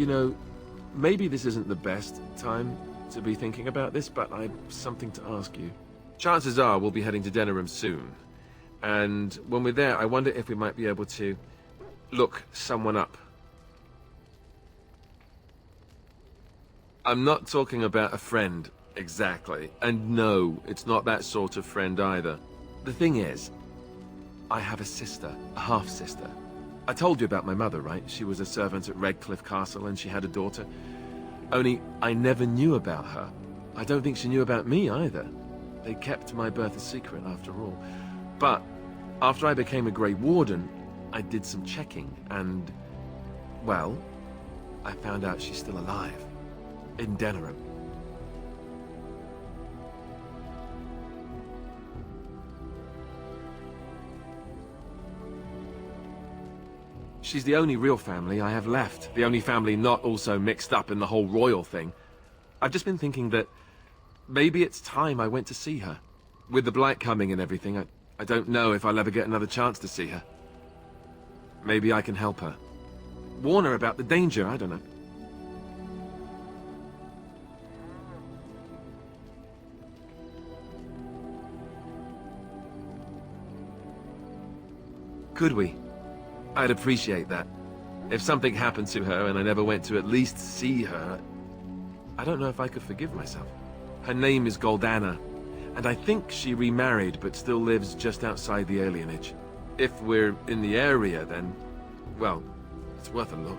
You know, maybe this isn't the best time to be thinking about this, but I've something to ask you. Chances are we'll be heading to Denerim soon. And when we're there, I wonder if we might be able to look someone up. I'm not talking about a friend, exactly. And no, it's not that sort of friend either. The thing is, I have a sister, a half-sister. I told you about my mother, right? She was a servant at Redcliffe Castle and she had a daughter. Only, I never knew about her. I don't think she knew about me either. They kept my birth a secret after all. But, after I became a Grey Warden, I did some checking and, well, I found out she's still alive. In Denerim. She's the only real family I have left. The only family not also mixed up in the whole royal thing. I've just been thinking that maybe it's time I went to see her. With the Blight coming and everything, I don't know if I'll ever get another chance to see her. Maybe I can help her. Warn her about the danger, I don't know. Could we? I'd appreciate that. If something happened to her and I never went to at least see her, I don't know if I could forgive myself. Her name is Goldana, and I think she remarried but still lives just outside the alienage. If we're in the area, then, well, it's worth a look.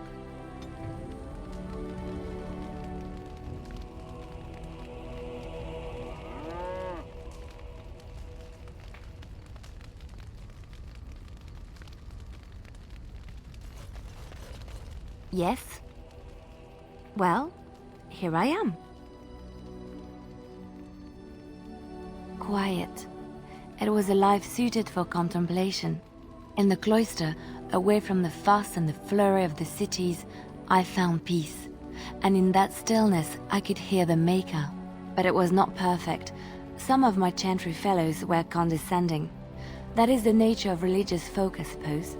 Yes? Well, here I am. Quiet. It was a life suited for contemplation. In the cloister, away from the fuss and the flurry of the cities, I found peace. And in that stillness, I could hear the Maker. But it was not perfect. Some of my chantry fellows were condescending. That is the nature of religious folk, I suppose.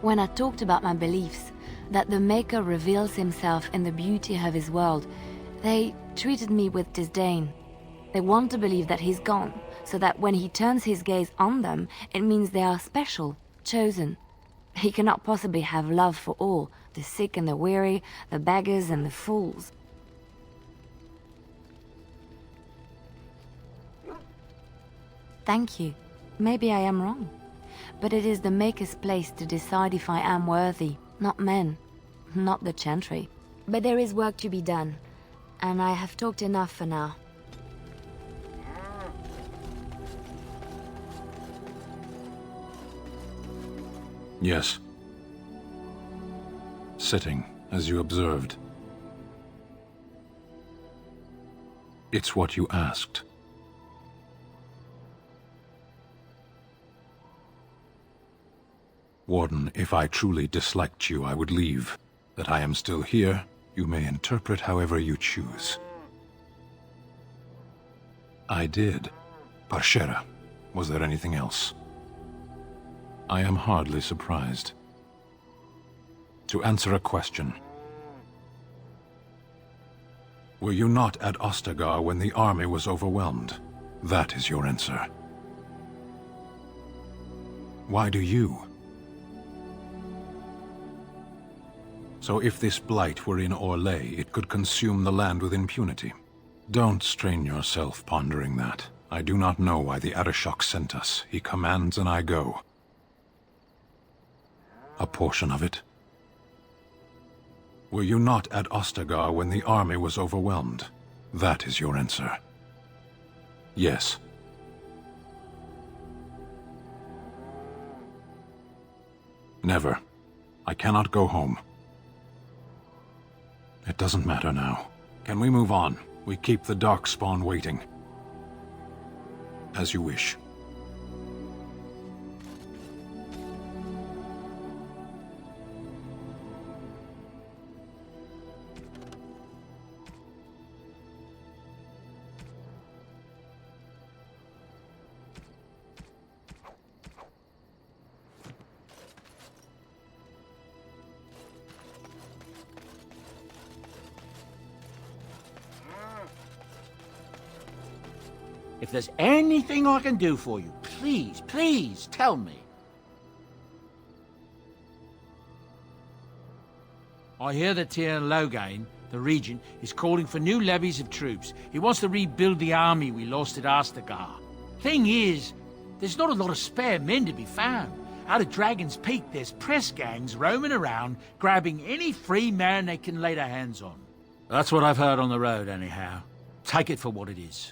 When I talked about my beliefs, that the Maker reveals himself in the beauty of his world, they treated me with disdain. They want to believe that he's gone, so that when he turns his gaze on them, it means they are special, chosen. He cannot possibly have love for all, the sick and the weary, the beggars and the fools. Thank you. Maybe I am wrong. But it is the Maker's place to decide if I am worthy, not men, not the Chantry. But there is work to be done, and I have talked enough for now. Yes. Sitting, as you observed. It's what you asked. Warden, if I truly disliked you, I would leave. That I am still here, you may interpret however you choose. I did. Parshera. Was there anything else? I am hardly surprised. To answer a question. Were you not at Ostagar when the army was overwhelmed? That is your answer. Why do you? So if this blight were in Orlais, it could consume the land with impunity. Don't strain yourself pondering that. I do not know why the Arishok sent us. He commands and I go. A portion of it. Were you not at Ostagar when the army was overwhelmed? That is your answer. Yes. Never. I cannot go home. It doesn't matter now. Can we move on? We keep the Darkspawn waiting. As you wish. If there's anything I can do for you, please, please tell me. I hear that Tien Logain, the regent, is calling for new levies of troops. He wants to rebuild the army we lost at Astagar. Thing is, there's not a lot of spare men to be found. Out at Dragon's Peak, there's press gangs roaming around, grabbing any free man they can lay their hands on. That's what I've heard on the road, anyhow. Take it for what it is.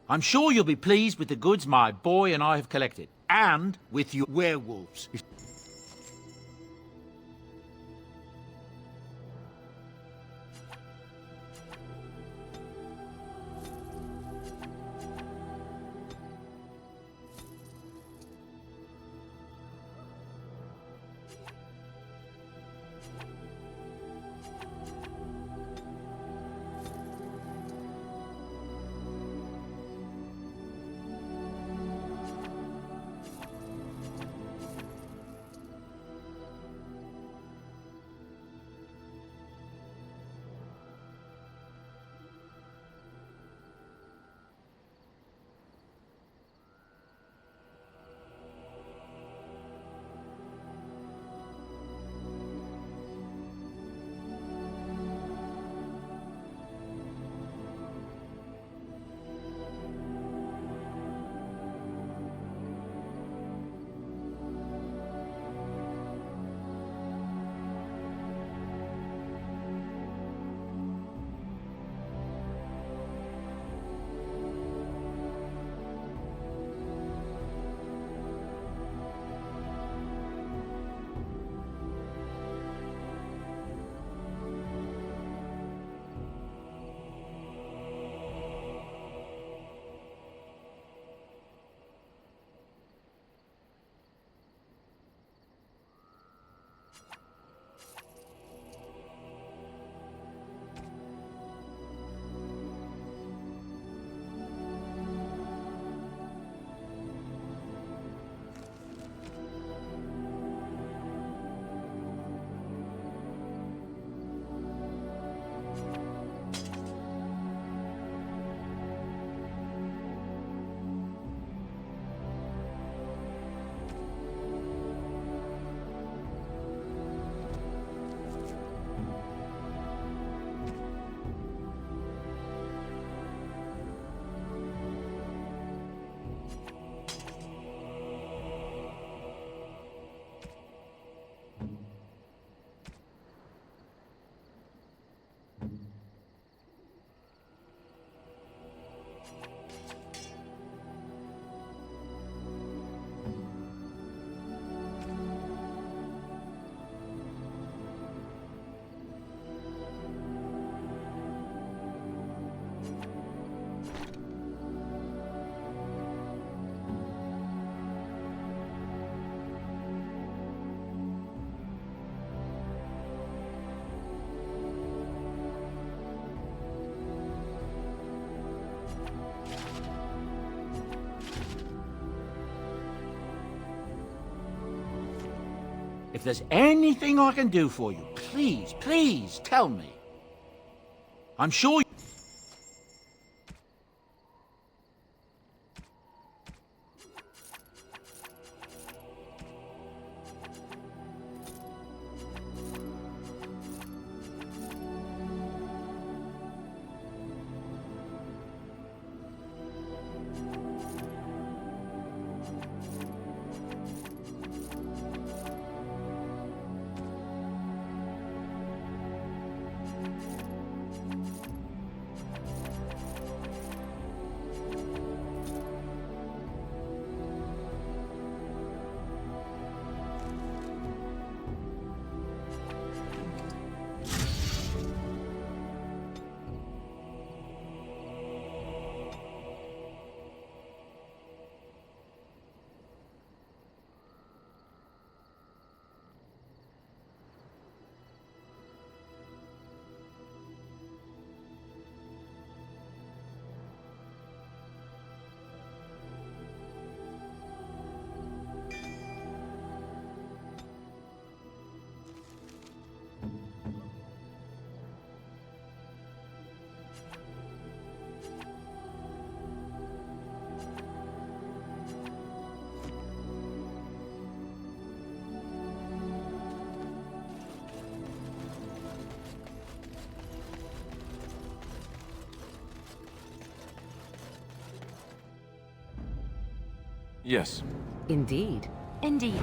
I'm sure you'll be pleased with the goods my boy and I have collected, and with your werewolves. If there's anything I can do for you, please, please tell me. I'm sure Yes. Indeed. Indeed.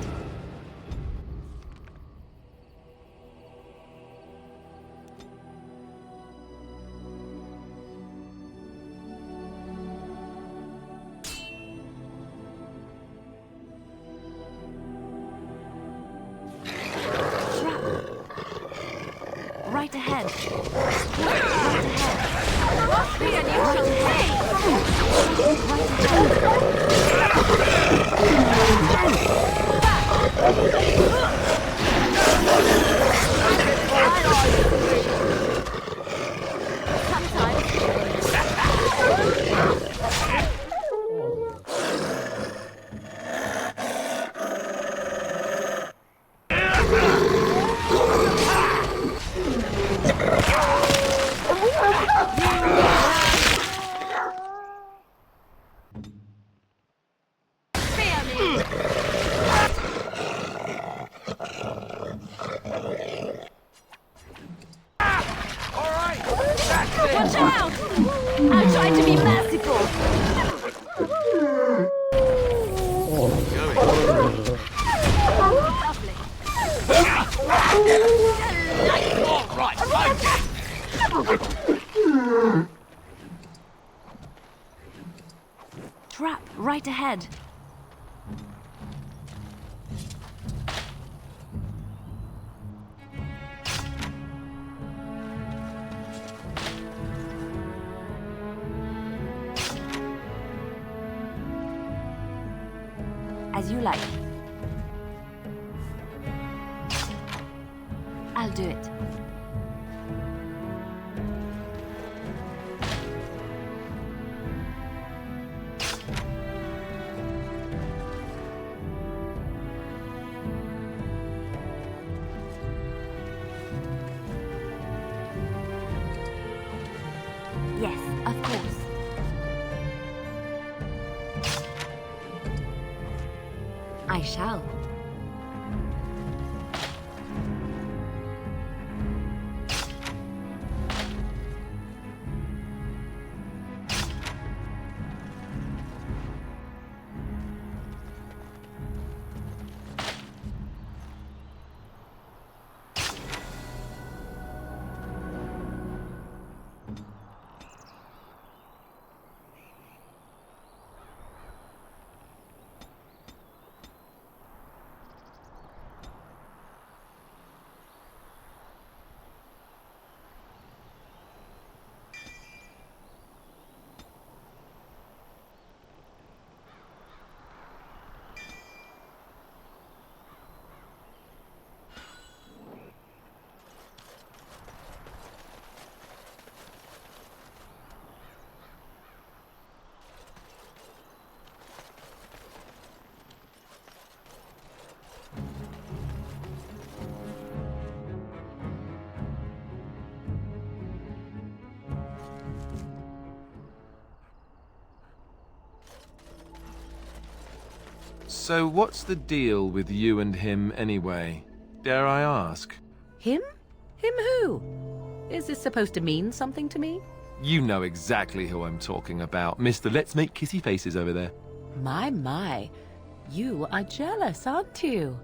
Right ahead. Right ahead. Must be a neutral Watch out! I'll try to be merciful. Lovely. All right, okay. Trap right ahead. As you like. I'll do it. Yes, of course. I shall. So what's the deal with you and him anyway? Dare I ask? Him? Him who? Is this supposed to mean something to me? You know exactly who I'm talking about, Mr. Let's Make Kissy Faces over there. My. You are jealous, aren't you?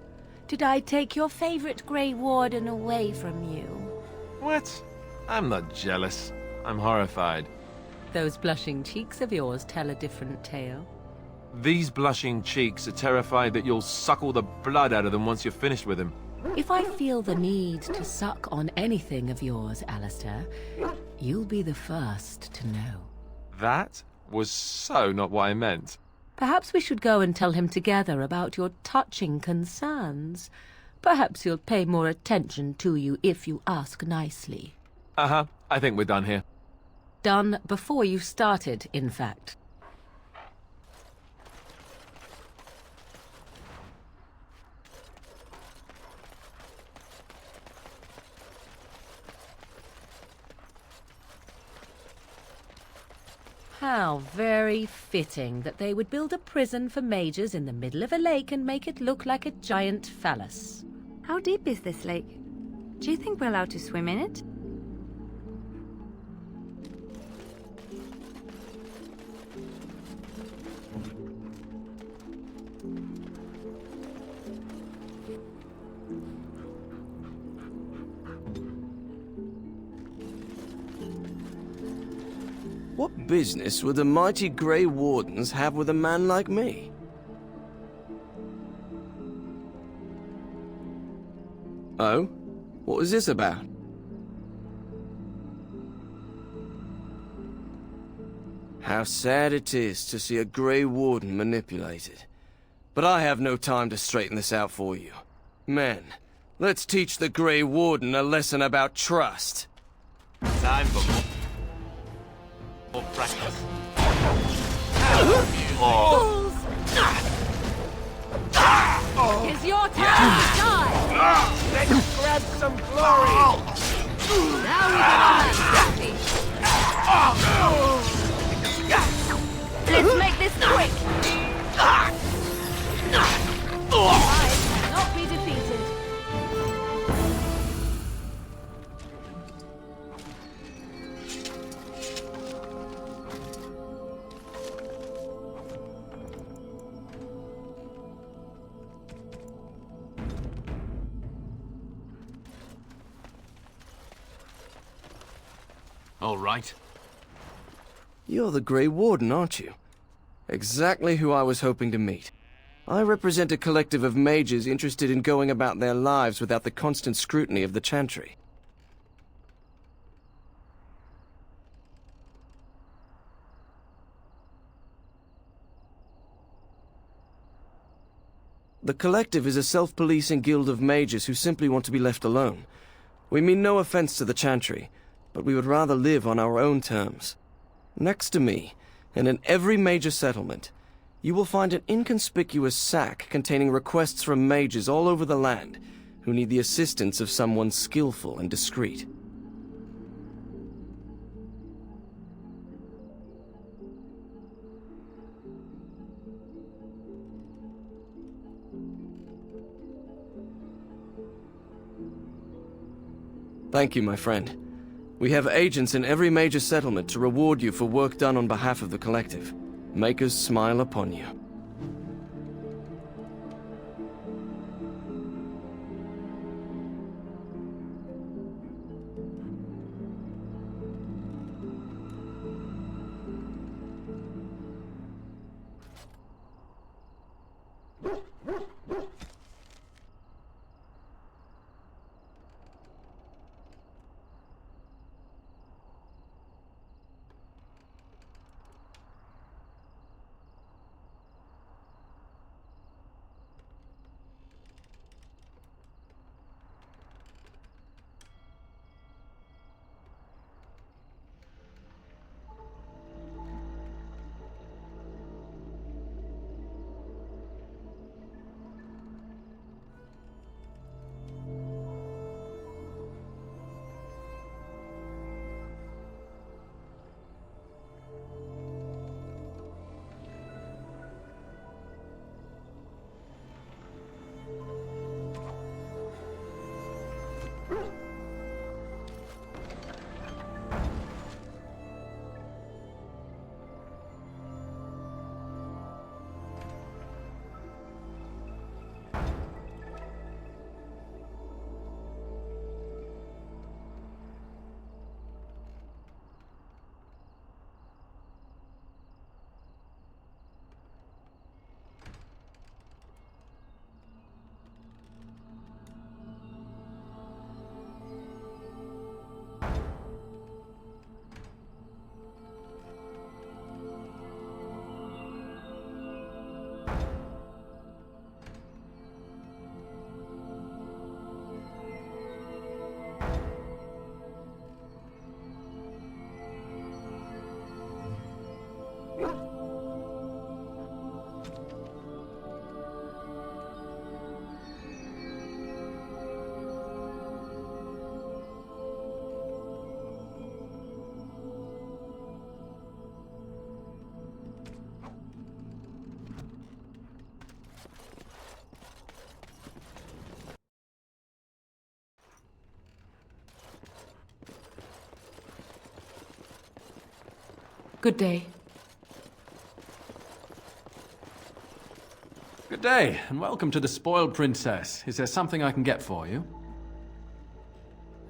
Did I take your favorite Grey Warden away from you? What? I'm not jealous. I'm horrified. Those blushing cheeks of yours tell a different tale. These blushing cheeks are terrified that you'll suck all the blood out of them once you're finished with him. If I feel the need to suck on anything of yours, Alistair, you'll be the first to know. That was so not what I meant. Perhaps we should go and tell him together about your touching concerns. Perhaps he'll pay more attention to you if you ask nicely. Uh-huh. I think we're done here. Done before you started, in fact. How very fitting that they would build a prison for mages in the middle of a lake and make it look like a giant phallus. How deep is this lake? Do you think we're allowed to swim in it? What business would the mighty Grey Wardens have with a man like me? Oh? What was this about? How sad it is to see a Grey Warden manipulated. But I have no time to straighten this out for you. Men, let's teach the Grey Warden a lesson about trust. Time for more practice. Fools! It's your time to die! Let's grab some glory! Now we get on that Let's make this quick! I cannot be defeated. All right. You're the Grey Warden, aren't you? Exactly who I was hoping to meet. I represent a collective of mages interested in going about their lives without the constant scrutiny of the Chantry. The collective is a self-policing guild of mages who simply want to be left alone. We mean no offense to the Chantry, but we would rather live on our own terms. Next to me, and in every major settlement, you will find an inconspicuous sack containing requests from mages all over the land who need the assistance of someone skillful and discreet. Thank you, my friend. We have agents in every major settlement to reward you for work done on behalf of the collective. Make us smile upon you. Good day. Good day, and welcome to the Spoiled Princess. Is there something I can get for you?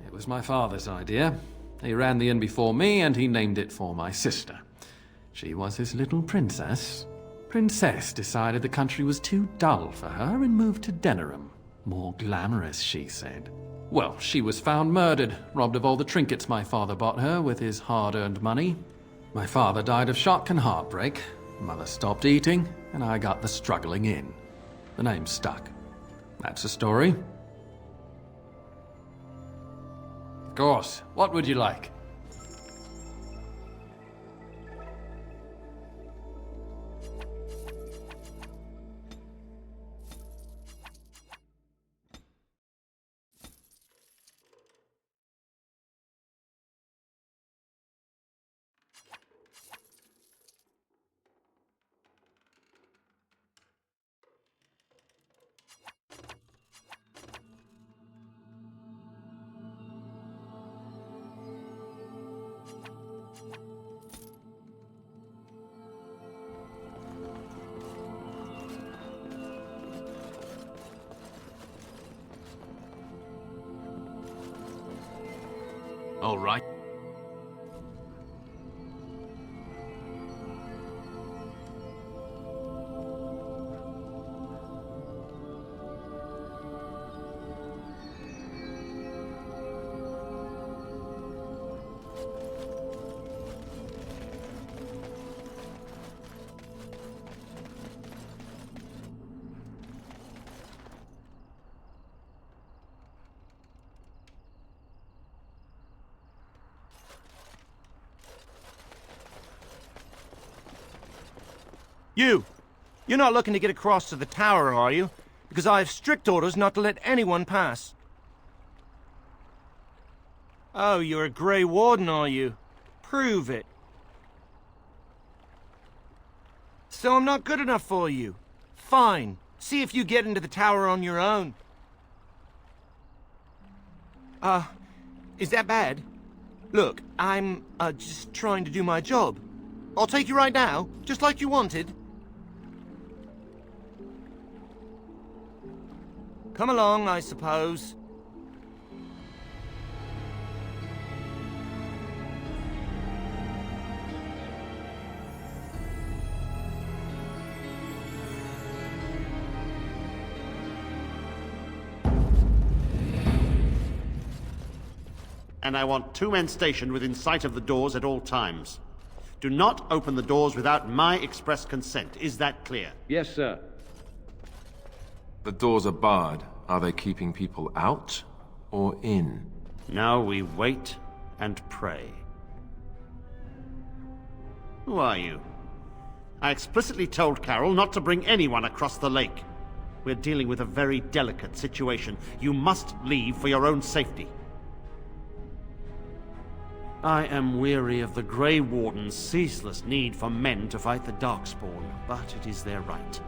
It was my father's idea. He ran the inn before me, and he named it for my sister. She was his little princess. Princess decided the country was too dull for her and moved to Denerim. More glamorous, she said. Well, she was found murdered, robbed of all the trinkets my father bought her with his hard-earned money. My father died of shock and heartbreak. Mother stopped eating, and I got the struggling inn. The name stuck. That's the story. Of course. What would you like? All right. You're not looking to get across to the tower, are you? Because I have strict orders not to let anyone pass. Oh, you're a Grey Warden, are you? Prove it. So I'm not good enough for you. Fine. See if you get into the tower on your own. Is that bad? Look, I'm, just trying to do my job. I'll take you right now, just like you wanted. Come along, I suppose. And I want 2 men stationed within sight of the doors at all times. Do not open the doors without my express consent. Is that clear? Yes, sir. The doors are barred. Are they keeping people out or in? Now we wait and pray. Who are you? I explicitly told Carol not to bring anyone across the lake. We're dealing with a very delicate situation. You must leave for your own safety. I am weary of the Grey Warden's ceaseless need for men to fight the Darkspawn, but it is their right.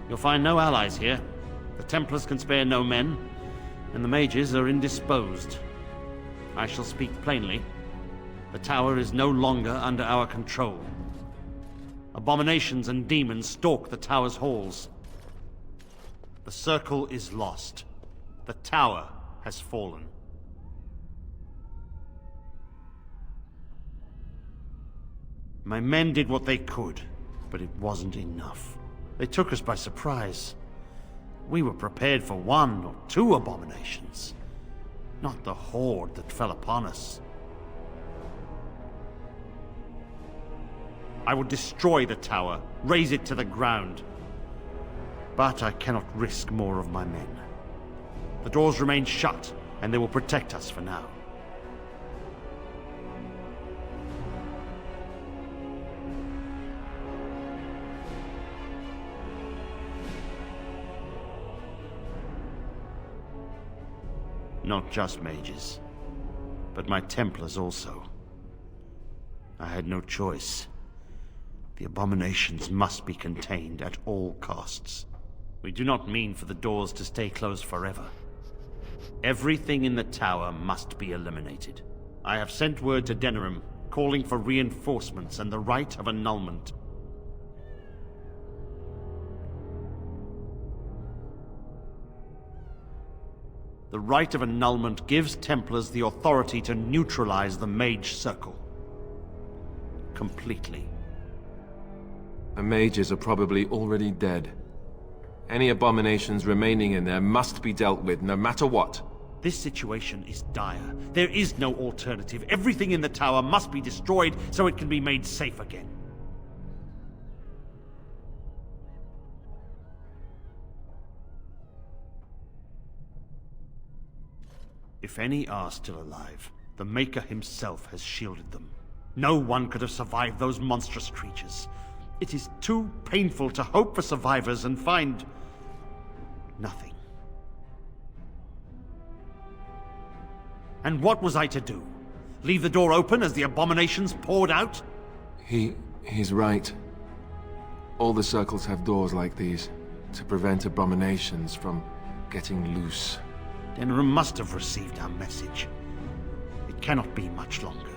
You'll find no allies here. The Templars can spare no men, and the mages are indisposed. I shall speak plainly. The tower is no longer under our control. Abominations and demons stalk the tower's halls. The circle is lost. The tower has fallen. My men did what they could, but it wasn't enough. They took us by surprise. We were prepared for 1 or 2 abominations, not the horde that fell upon us. I would destroy the tower, raze it to the ground. But I cannot risk more of my men. The doors remain shut, and they will protect us for now. Not just mages, but my Templars also. I had no choice. The abominations must be contained at all costs. We do not mean for the doors to stay closed forever. Everything in the tower must be eliminated. I have sent word to Denerim, calling for reinforcements and the right of annulment. The rite of annulment gives Templars the authority to neutralize the Mage Circle. Completely. The mages are probably already dead. Any abominations remaining in there must be dealt with, no matter what. This situation is dire. There is no alternative. Everything in the tower must be destroyed so it can be made safe again. If any are still alive, the Maker himself has shielded them. No one could have survived those monstrous creatures. It is too painful to hope for survivors and find nothing. And what was I to do? Leave the door open as the abominations poured out? He's right. All the circles have doors like these, to prevent abominations from getting loose. Denerim must have received our message. It cannot be much longer.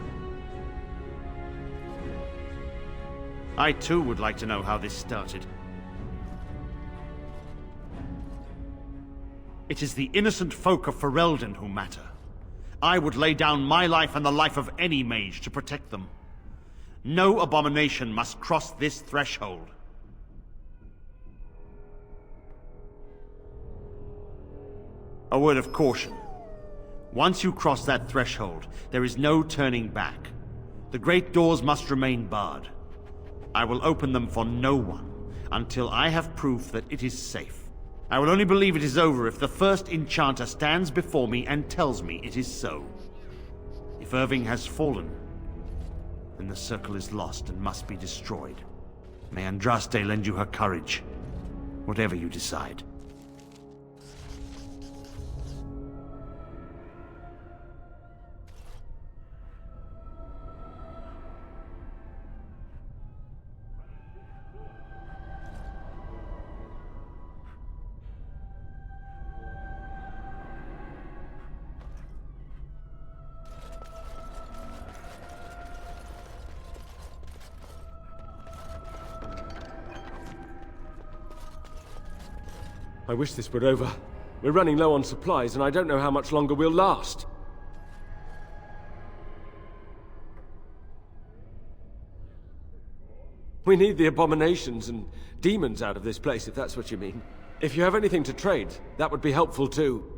I too would like to know how this started. It is the innocent folk of Ferelden who matter. I would lay down my life and the life of any mage to protect them. No abomination must cross this threshold. A word of caution. Once you cross that threshold, there is no turning back. The great doors must remain barred. I will open them for no one until I have proof that it is safe. I will only believe it is over if the first enchanter stands before me and tells me it is so. If Irving has fallen, then the circle is lost and must be destroyed. May Andraste lend you her courage, whatever you decide. I wish this were over. We're running low on supplies, and I don't know how much longer we'll last. We need the abominations and demons out of this place, if that's what you mean. If you have anything to trade, that would be helpful too.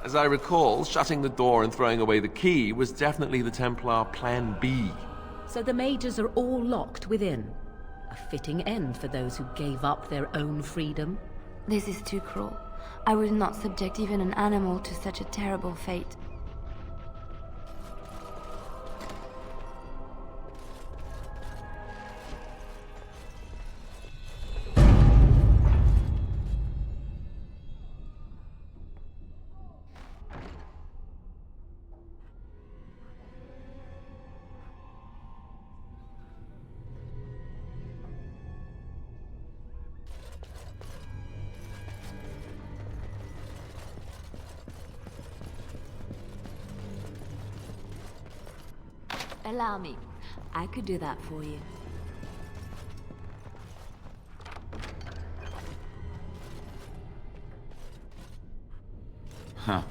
As I recall, shutting the door and throwing away the key was definitely the Templar Plan B. So the mages are all locked within. A fitting end for those who gave up their own freedom. This is too cruel. I would not subject even an animal to such a terrible fate. Allow me. I could do that for you. Huh.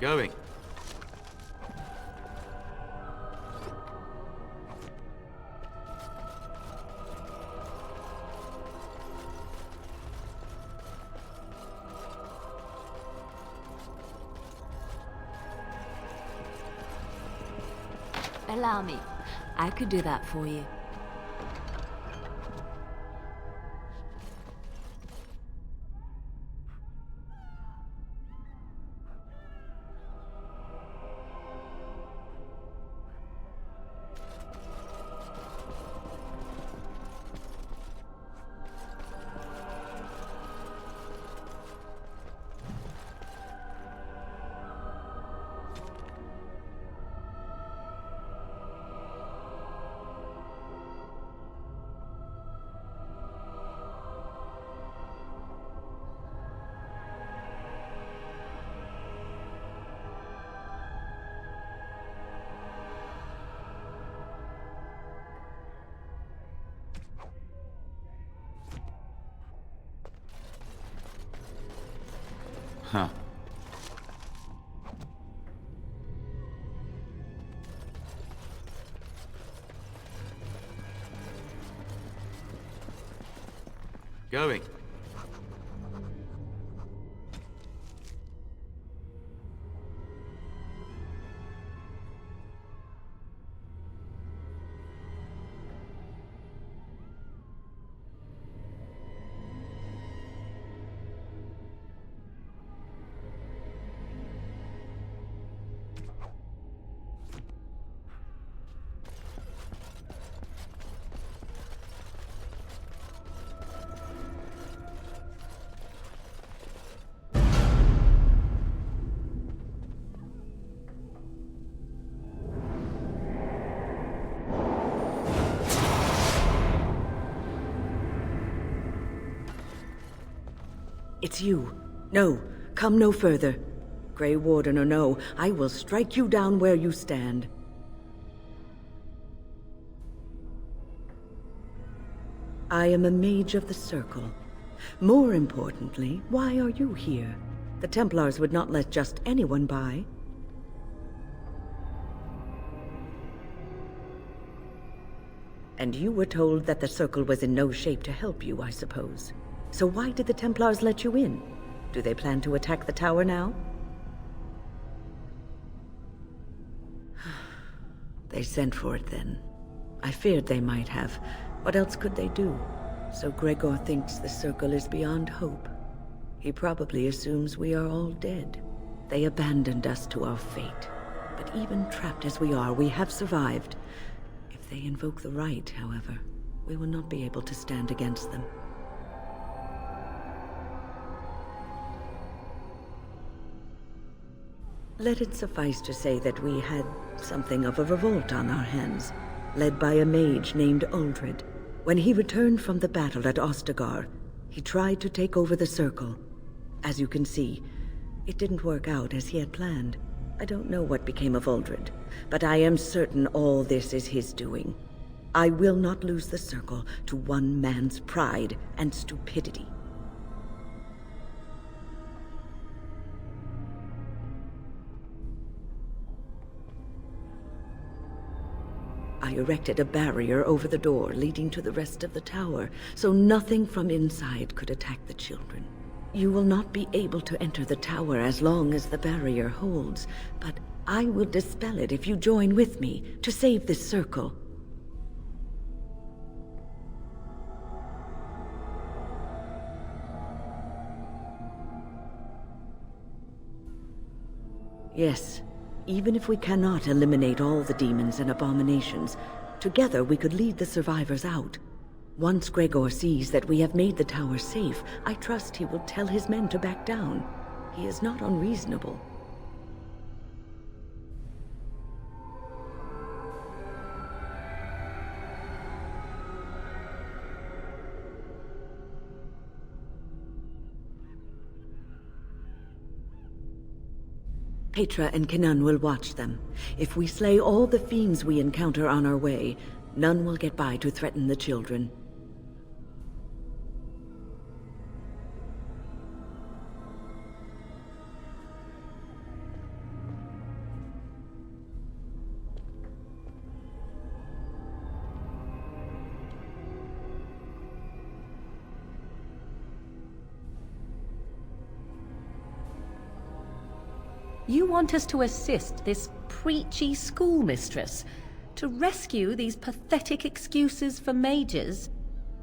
Going. Allow me. I could do that for you. Huh. Going. It's you. No, come no further. Grey Warden or no, I will strike you down where you stand. I am a mage of the Circle. More importantly, why are you here? The Templars would not let just anyone by. And you were told that the Circle was in no shape to help you, I suppose. So why did the Templars let you in? Do they plan to attack the tower now? They sent for it then. I feared they might have. What else could they do? So Gregor thinks the Circle is beyond hope. He probably assumes we are all dead. They abandoned us to our fate. But even trapped as we are, we have survived. If they invoke the right, however, we will not be able to stand against them. Let it suffice to say that we had something of a revolt on our hands, led by a mage named Uldred. When he returned from the battle at Ostagar, he tried to take over the Circle. As you can see, it didn't work out as he had planned. I don't know what became of Uldred, but I am certain all this is his doing. I will not lose the Circle to one man's pride and stupidity. I erected a barrier over the door leading to the rest of the tower, so nothing from inside could attack the children. You will not be able to enter the tower as long as the barrier holds, but I will dispel it if you join with me to save this Circle. Yes. Even if we cannot eliminate all the demons and abominations, together we could lead the survivors out. Once Gregor sees that we have made the tower safe, I trust he will tell his men to back down. He is not unreasonable. Petra and Canon will watch them. If we slay all the fiends we encounter on our way, none will get by to threaten the children. You want us to assist this preachy schoolmistress to rescue these pathetic excuses for mages?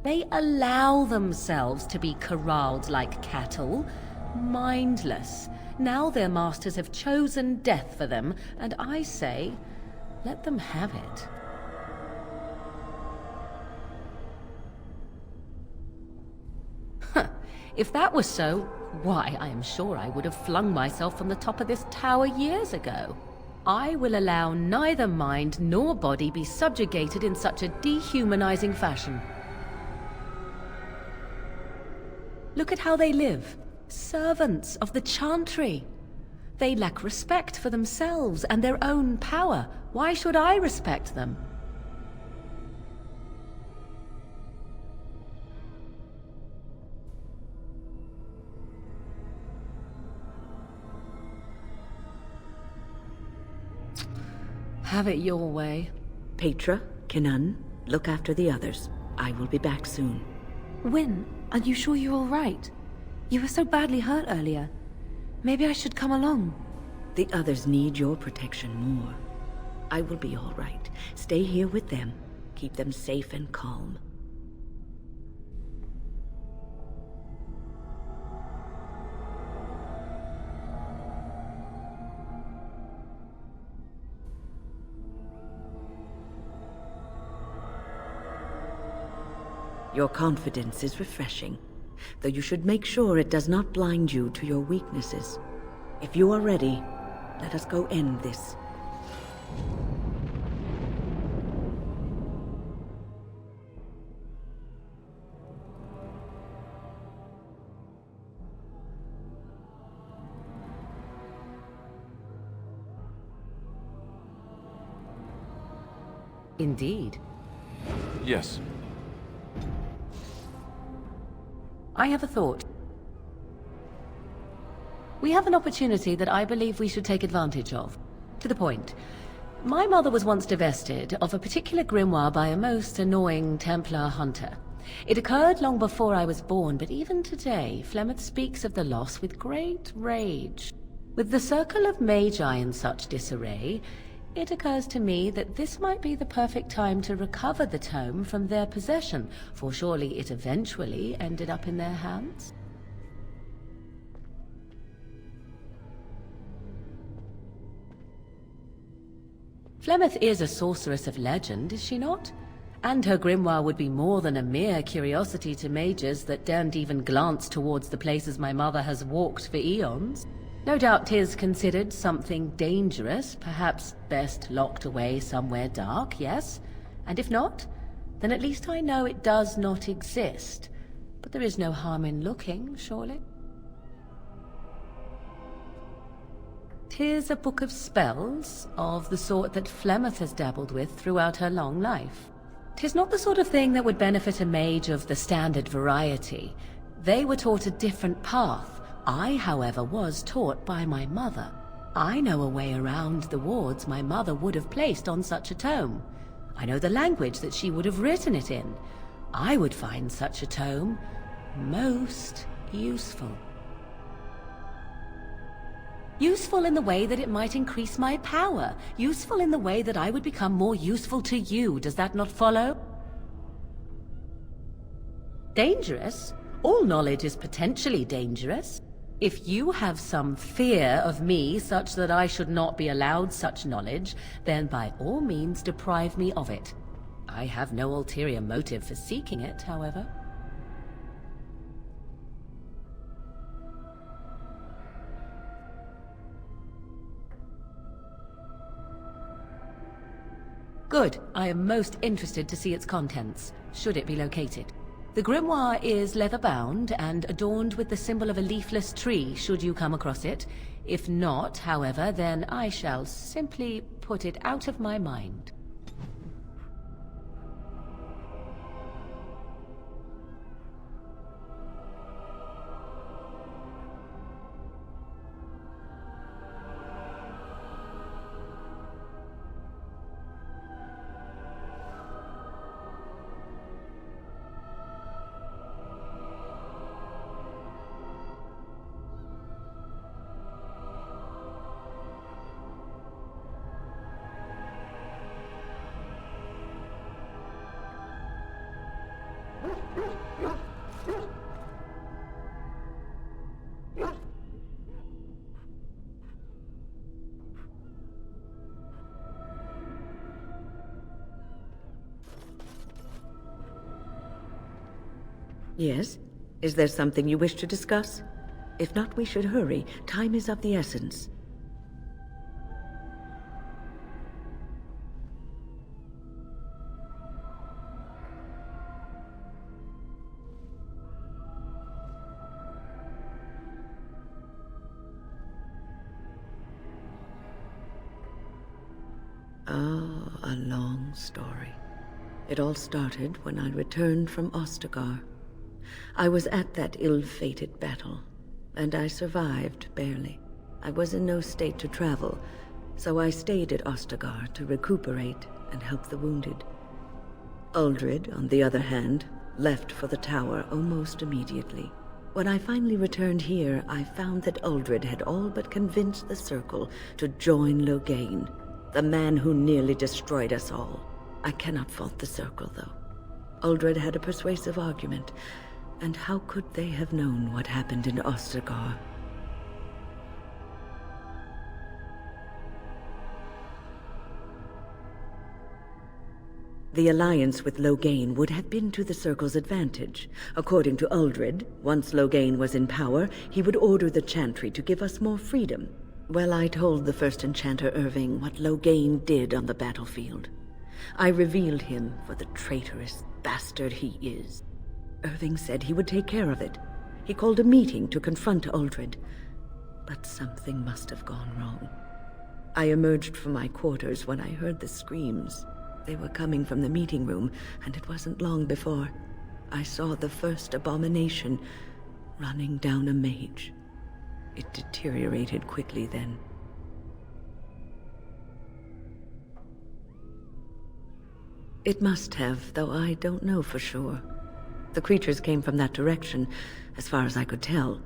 They allow themselves to be corralled like cattle, mindless. Now their masters have chosen death for them, and I say, let them have it. If that was so, why, I am sure I would have flung myself from the top of this tower years ago. I will allow neither mind nor body be subjugated in such a dehumanizing fashion. Look at how they live. Servants of the Chantry. They lack respect for themselves and their own power. Why should I respect them? Have it your way. Petra, Canon, look after the others. I will be back soon. Wyn, are you sure you're all right? You were so badly hurt earlier. Maybe I should come along. The others need your protection more. I will be all right. Stay here with them. Keep them safe and calm. Your confidence is refreshing, though you should make sure it does not blind you to your weaknesses. If you are ready, let us go end this. Indeed. Yes. I have a thought. We have an opportunity that I believe we should take advantage of. To the point. My mother was once divested of a particular grimoire by a most annoying Templar hunter. It occurred long before I was born, but even today, Flemeth speaks of the loss with great rage. With the circle of magi in such disarray, it occurs to me that this might be the perfect time to recover the tome from their possession, for surely it eventually ended up in their hands. Flemeth is a sorceress of legend, is she not? And her grimoire would be more than a mere curiosity to mages that daren't even glance towards the places my mother has walked for eons. No doubt 'tis considered something dangerous, perhaps best locked away somewhere dark, yes? And if not, then at least I know it does not exist. But there is no harm in looking, surely? 'Tis a book of spells, of the sort that Flemeth has dabbled with throughout her long life. 'Tis not the sort of thing that would benefit a mage of the standard variety. They were taught a different path. I, however, was taught by my mother. I know a way around the wards my mother would have placed on such a tome. I know the language that she would have written it in. I would find such a tome most useful. Useful in the way that it might increase my power. Useful in the way that I would become more useful to you. Does that not follow? Dangerous? All knowledge is potentially dangerous. If you have some fear of me such that I should not be allowed such knowledge, then by all means deprive me of it. I have no ulterior motive for seeking it, however. Good. I am most interested to see its contents, should it be located. The grimoire is leather-bound and adorned with the symbol of a leafless tree, should you come across it. If not, however, then I shall simply put it out of my mind. Yes? Is there something you wish to discuss? If not, we should hurry. Time is of the essence. Oh, a long story. It all started when I returned from Ostagar. I was at that ill-fated battle, and I survived barely. I was in no state to travel, so I stayed at Ostagar to recuperate and help the wounded. Uldred, on the other hand, left for the tower almost immediately. When I finally returned here, I found that Uldred had all but convinced the Circle to join Loghain, the man who nearly destroyed us all. I cannot fault the Circle, though. Uldred had a persuasive argument, and how could they have known what happened in Ostagar? The alliance with Loghain would have been to the Circle's advantage. According to Uldred, once Loghain was in power, he would order the Chantry to give us more freedom. Well, I told the first enchanter Irving what Loghain did on the battlefield. I revealed him for the traitorous bastard he is. Irving said he would take care of it. He called a meeting to confront Uldred. But something must have gone wrong. I emerged from my quarters when I heard the screams. They were coming from the meeting room, and it wasn't long before I saw the first abomination running down a mage. It deteriorated quickly then. It must have, though I don't know for sure. The creatures came from that direction, as far as I could tell.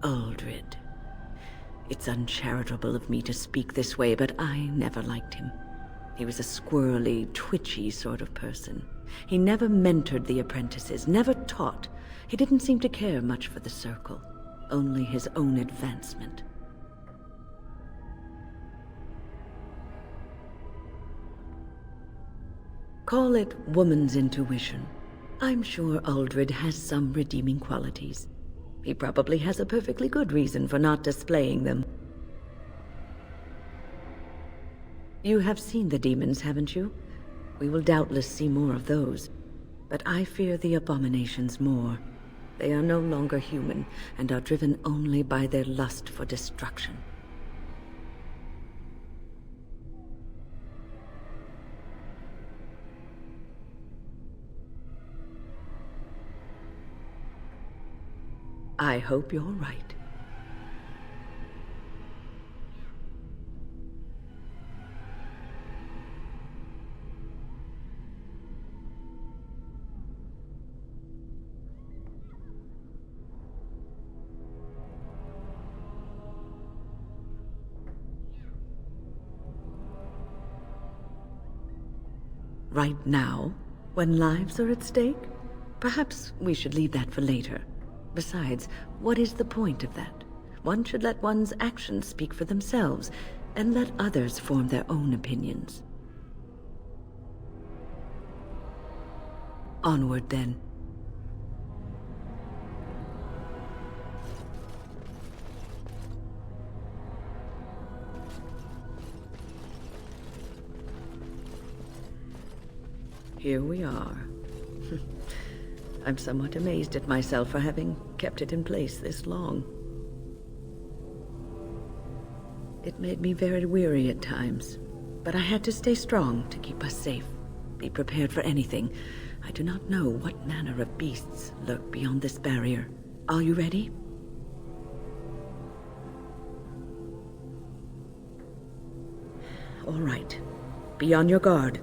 Uldred. It's uncharitable of me to speak this way, but I never liked him. He was a squirrely, twitchy sort of person. He never mentored the apprentices, never taught. He didn't seem to care much for the Circle, only his own advancement. Call it woman's intuition. I'm sure Uldred has some redeeming qualities. He probably has a perfectly good reason for not displaying them. You have seen the demons, haven't you? We will doubtless see more of those. But I fear the abominations more. They are no longer human, and are driven only by their lust for destruction. I hope you're right. Right now, when lives are at stake? Perhaps we should leave that for later. Besides, what is the point of that? One should let one's actions speak for themselves, and let others form their own opinions. Onward, then. Here we are. I'm somewhat amazed at myself for having kept it in place this long. It made me very weary at times, but I had to stay strong to keep us safe. Be prepared for anything. I do not know what manner of beasts lurk beyond this barrier. Are you ready? All right. Be on your guard.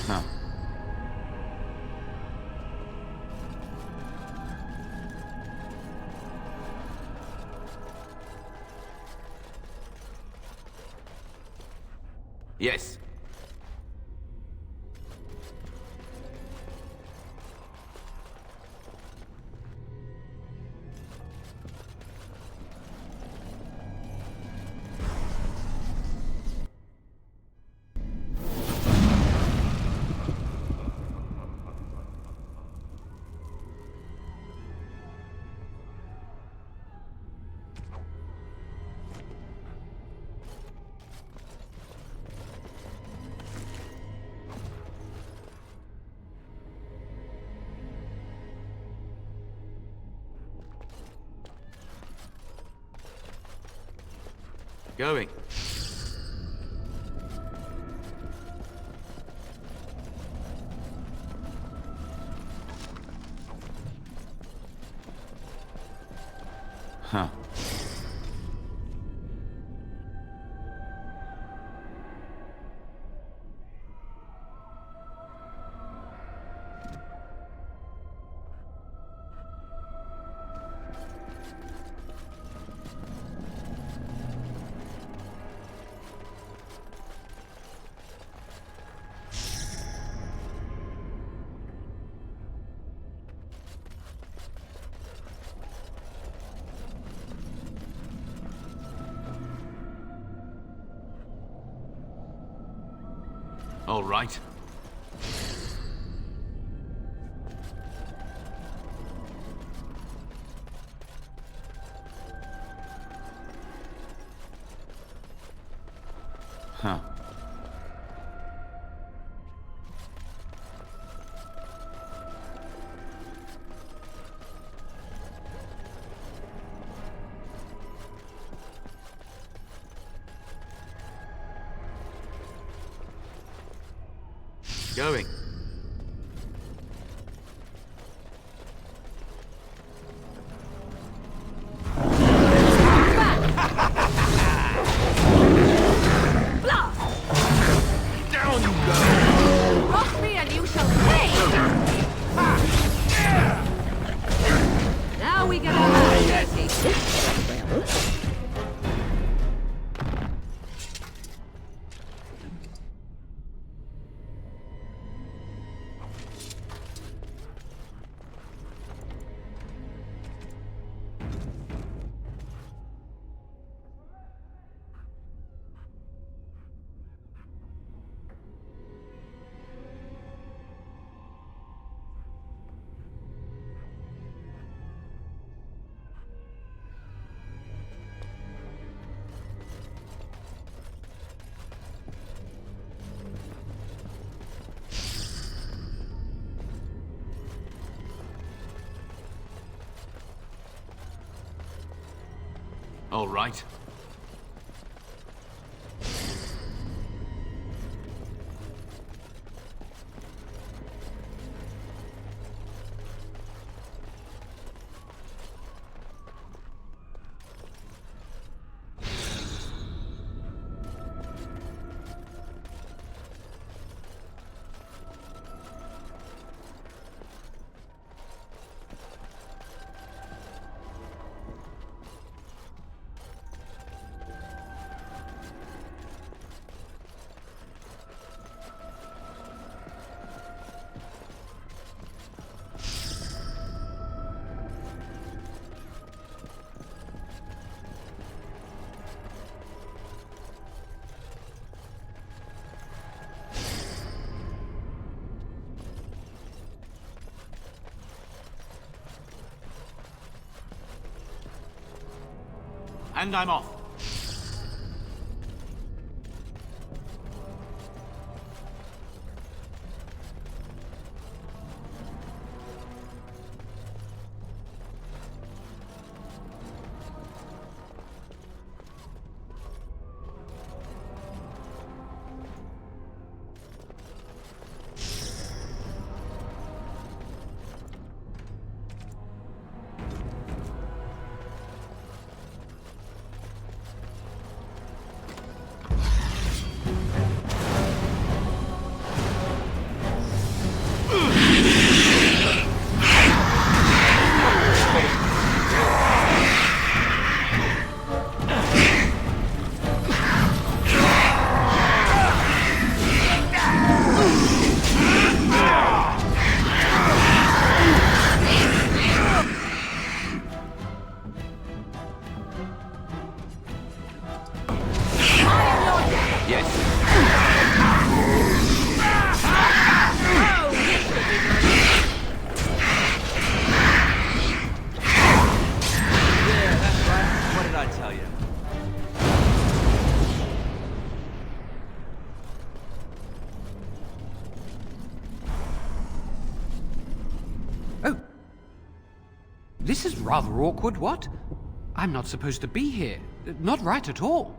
Huh. Yes. Going. Huh. All right. Huh. Going. Down you go! Rock me and you shall pay! Now we get our dirty. All right. And I'm off. Yes? Yeah, that's right. What did I tell you? Oh. This is rather awkward, what? I'm not supposed to be here. Not right at all.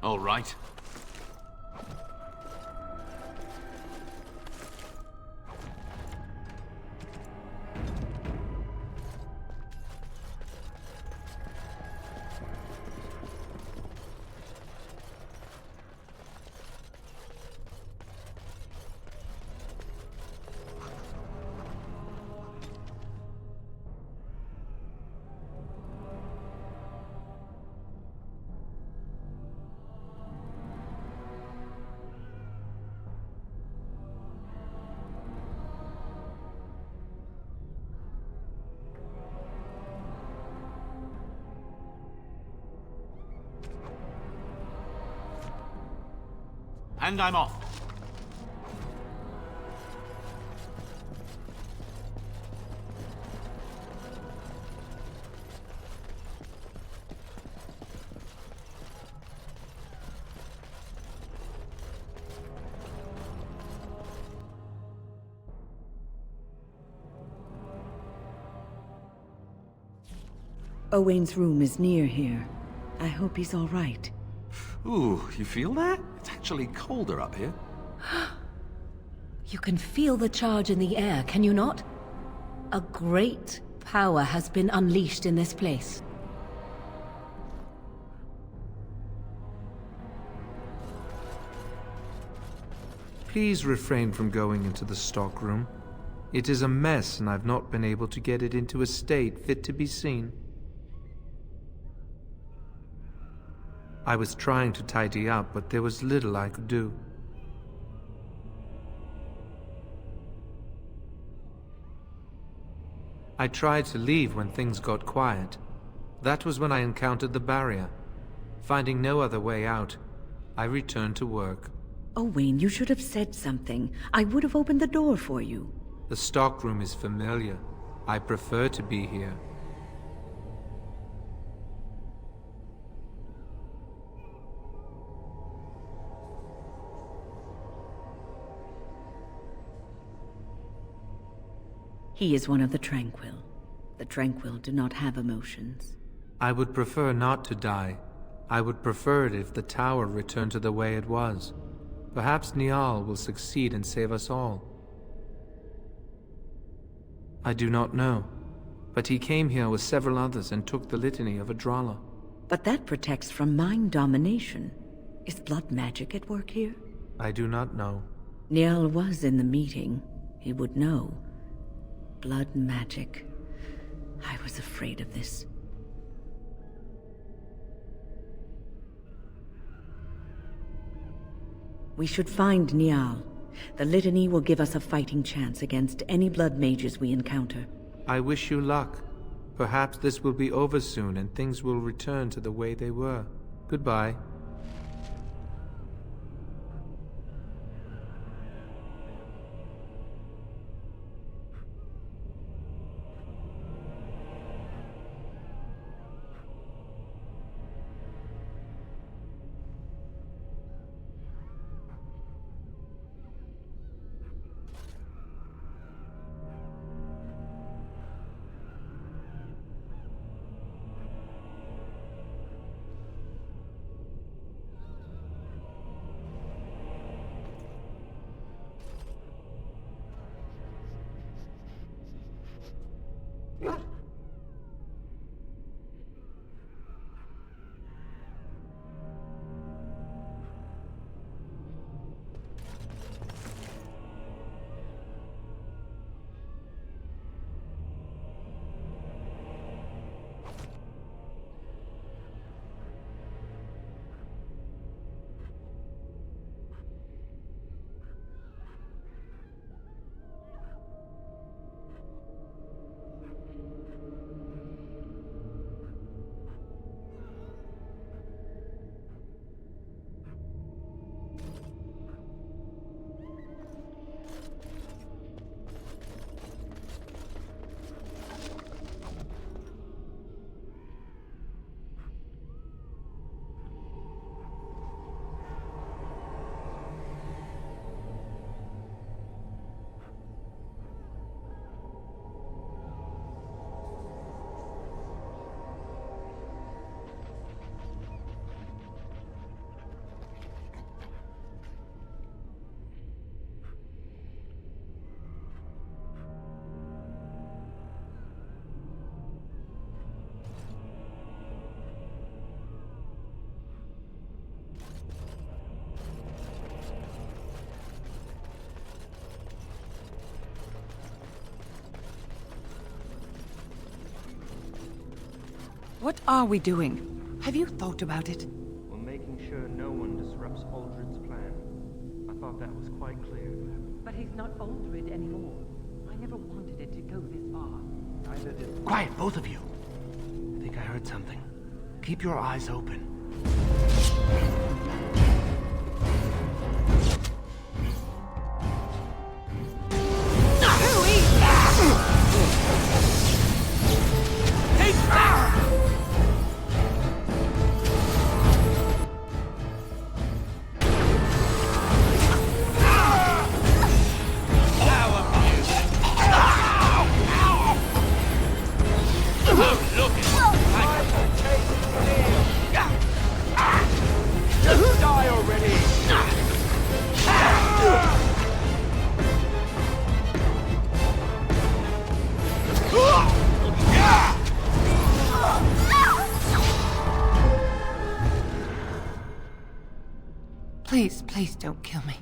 All right. And I'm off. Owain's room is near here. I hope he's all right. Ooh, you feel that? It's actually colder up here. You can feel the charge in the air, can you not? A great power has been unleashed in this place. Please refrain from going into the stockroom. It is a mess, and I've not been able to get it into a state fit to be seen. I was trying to tidy up, but there was little I could do. I tried to leave when things got quiet. That was when I encountered the barrier. Finding no other way out, I returned to work. Owain, you should have said something. I would have opened the door for you. The stockroom is familiar. I prefer to be here. He is one of the Tranquil. The Tranquil do not have emotions. I would prefer not to die. I would prefer it if the tower returned to the way it was. Perhaps Niall will succeed and save us all. I do not know, but he came here with several others and took the litany of Adralla. But that protects from mind domination. Is blood magic at work here? I do not know. Niall was in the meeting. He would know. Blood magic. I was afraid of this. We should find Niall. The litany will give us a fighting chance against any blood mages we encounter. I wish you luck. Perhaps this will be over soon and things will return to the way they were. Goodbye. What are we doing? Have you thought about it? We're making sure no one disrupts Aldred's plan. I thought that was quite clear. But he's not Aldred anymore. I never wanted it to go this far. Neither did... Quiet, both of you. I think I heard something. Keep your eyes open. Please, please don't kill me.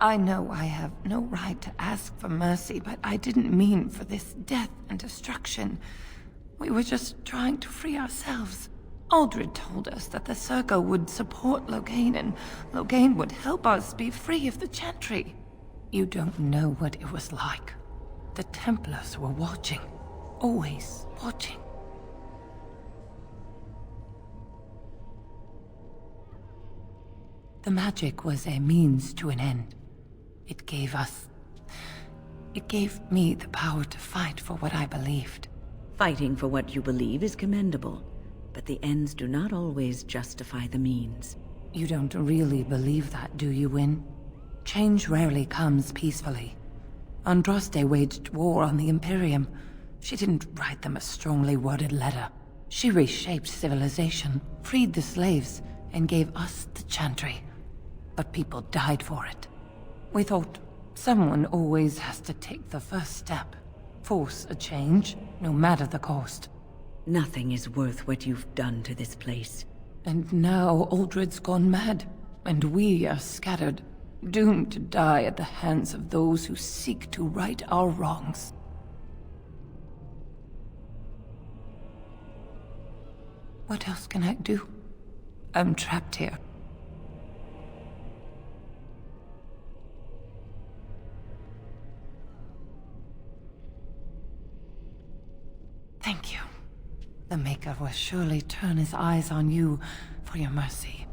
I know I have no right to ask for mercy, but I didn't mean for this death and destruction. We were just trying to free ourselves. Aldred told us that the Circle would support Loghain, and Loghain would help us be free of the Chantry. You don't know what it was like. The Templars were watching. Always watching. The magic was a means to an end. It gave me the power to fight for what I believed. Fighting for what you believe is commendable, but the ends do not always justify the means. You don't really believe that, do you, Wynne? Change rarely comes peacefully. Andraste waged war on the Imperium. She didn't write them a strongly worded letter. She reshaped civilization, freed the slaves, and gave us the Chantry. But people died for it. We thought someone always has to take the first step. Force a change, no matter the cost. Nothing is worth what you've done to this place. And now Aldred's gone mad, and we are scattered, doomed to die at the hands of those who seek to right our wrongs. What else can I do? I'm trapped here. the Maker will surely turn his eyes on you for your mercy.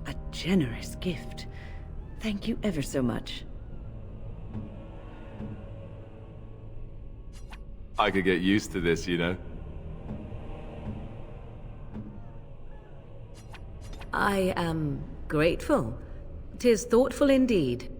A generous gift. Thank you ever so much. I could get used to this, you know. I am grateful. 'Tis thoughtful indeed.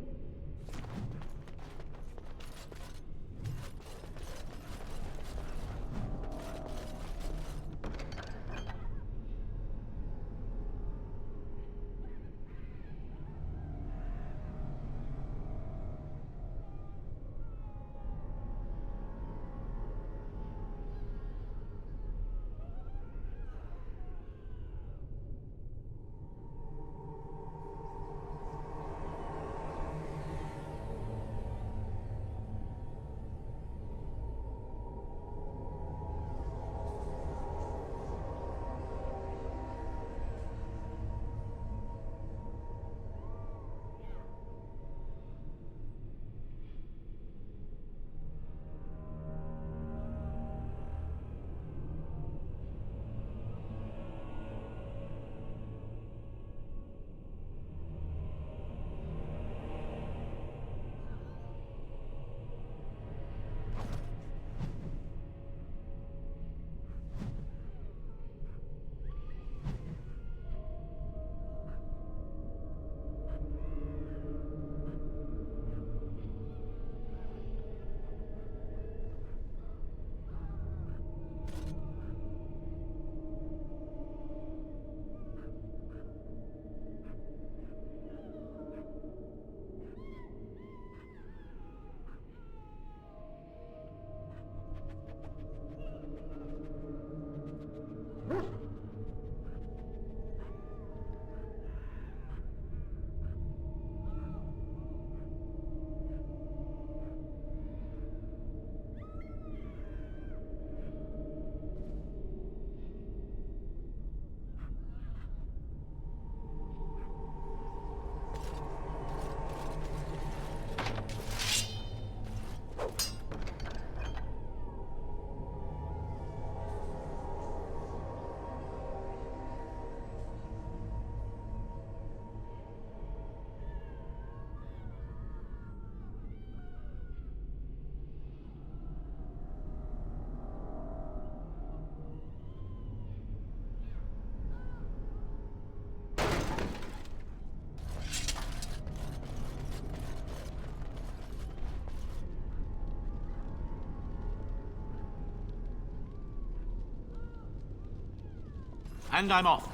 And I'm off.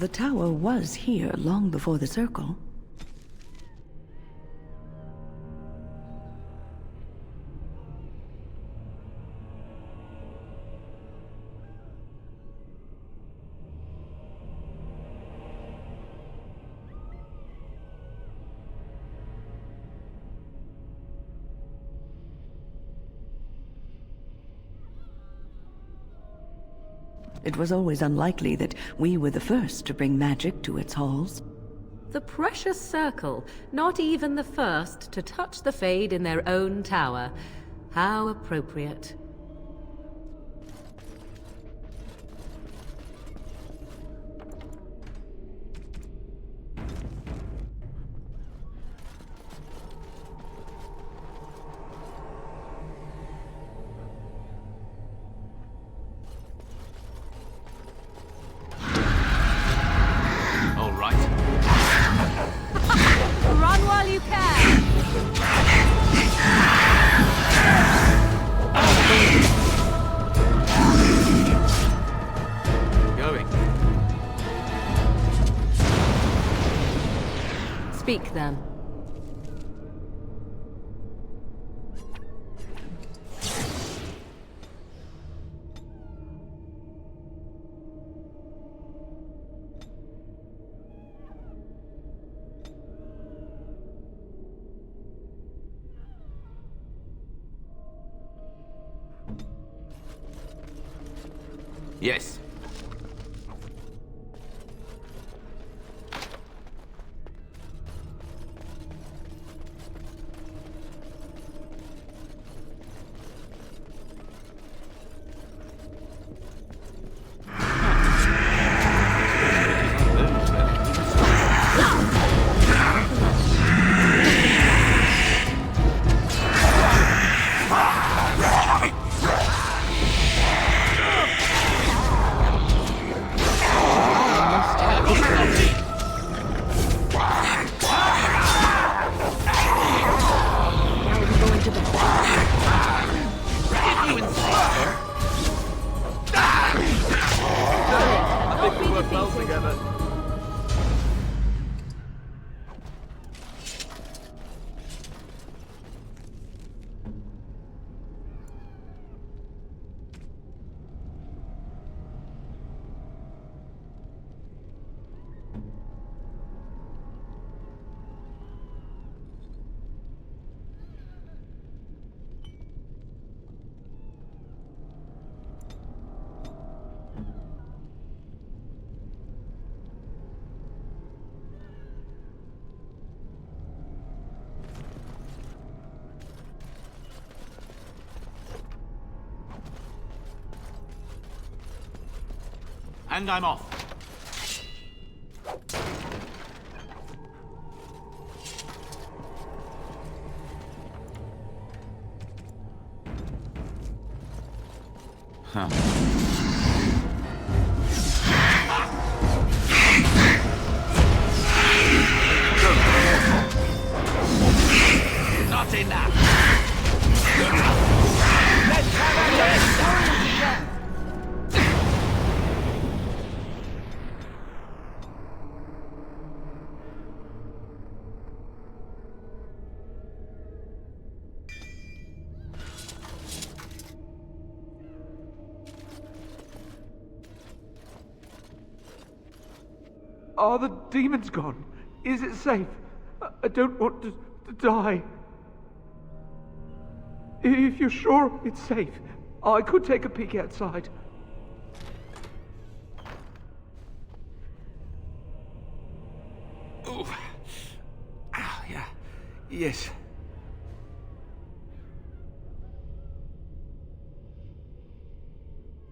The tower was here long before the circle. It was always unlikely that we were the first to bring magic to its halls. The precious circle, not even the first to touch the Fade in their own tower. How appropriate. Run while you can! Going. Speak then. Yes. And I'm off. Huh. Not enough. Are the demons gone? Is it safe? I don't want to die. If you're sure it's safe, I could take a peek outside. Ooh. Ah, yeah. Yes.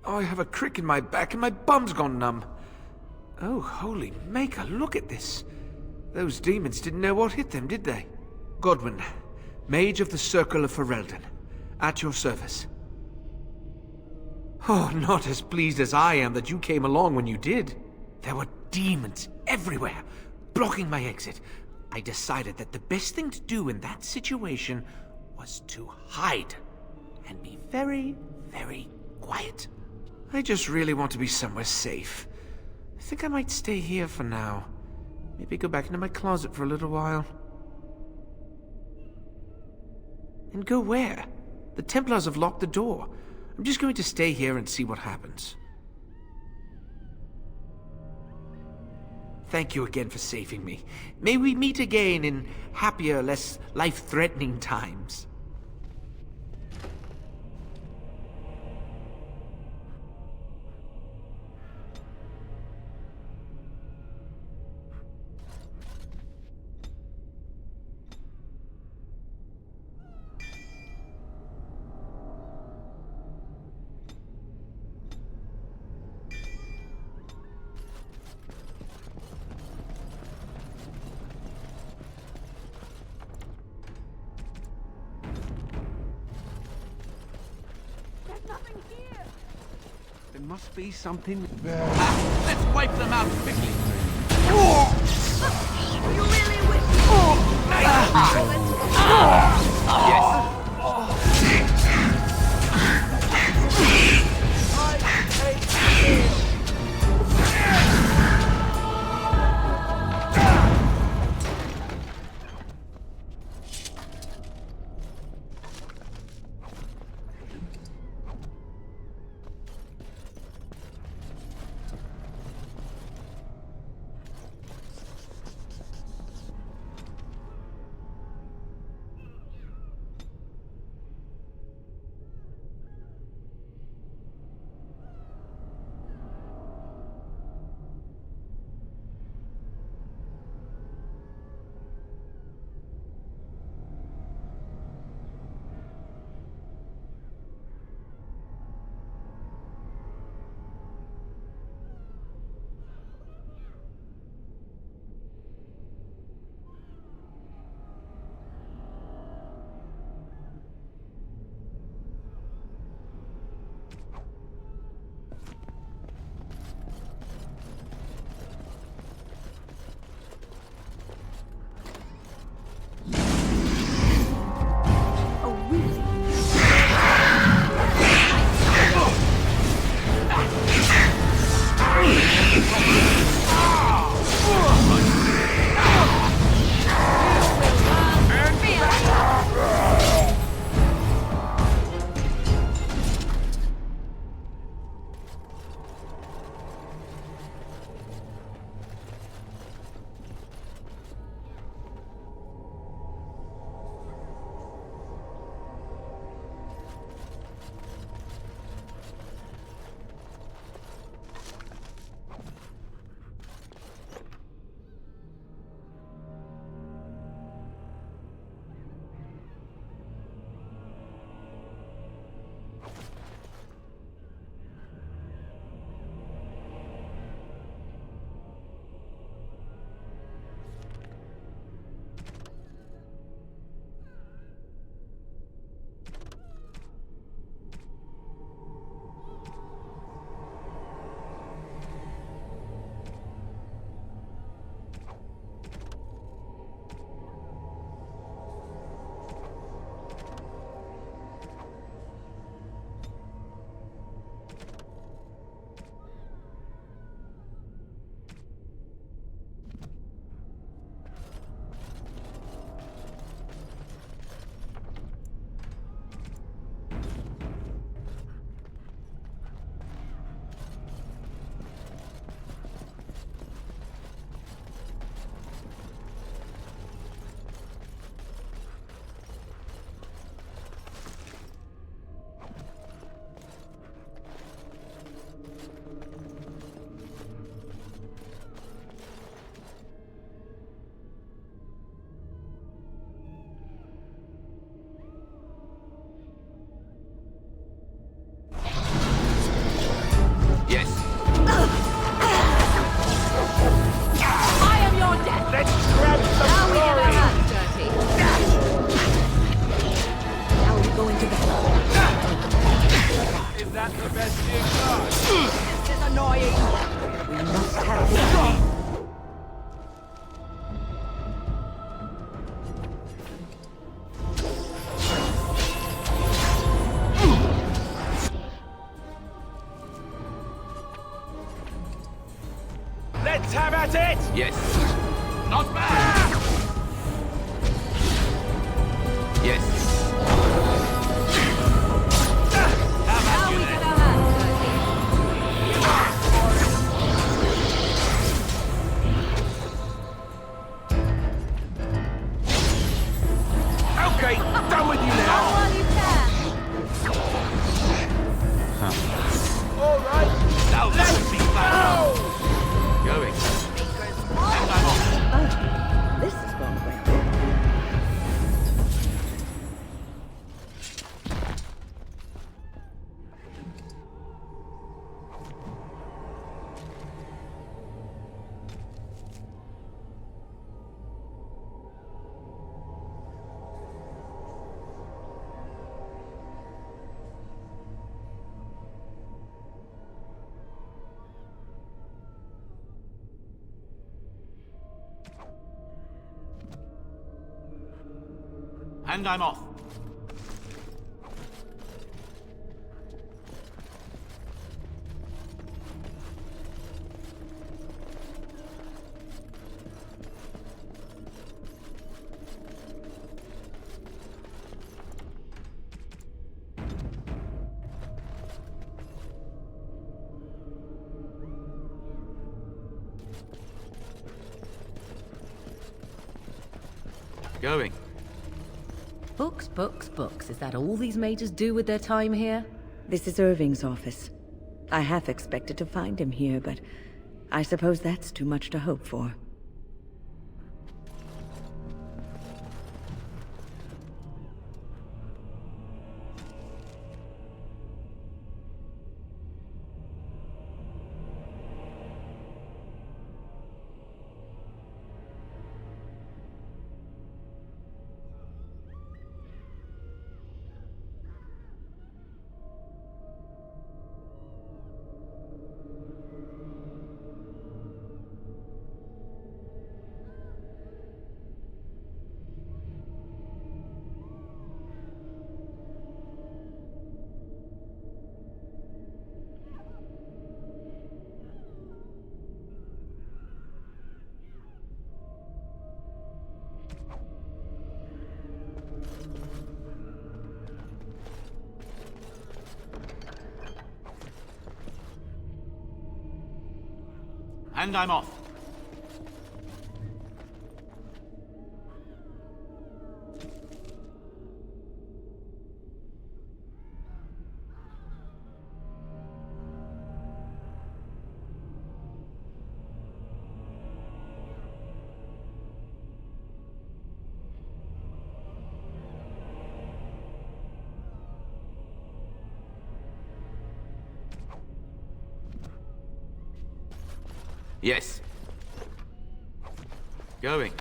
I have a crick in my back and my bum's gone numb. Oh, holy maker, look at this. Those demons didn't know what hit them, did they? Godwin, Mage of the Circle of Ferelden, at your service. Oh, not as pleased as I am that you came along when you did. There were demons everywhere, blocking my exit. I decided that the best thing to do in that situation was to hide and be very, very quiet. I just really want to be somewhere safe. think I might stay here for now. Maybe go back into my closet for a little while. And go where? The Templars have locked the door. I'm just going to stay here and see what happens. Thank you again for saving me. May we meet again in happier, less life-threatening times. There must be something there. Let's wipe them out quickly. You really wish... Yes. Got it? Yes. Not bad! Yes. How about you then? Okay, done with you now. All right. Now let's be fun. Going. And I'm off. Oh, this has gone well. And I'm off. Going. Books, books, books. Is that all these mages do with their time here? This is Irving's office. I half expected to find him here, but I suppose that's too much to hope for. And I'm off. Yes. Going.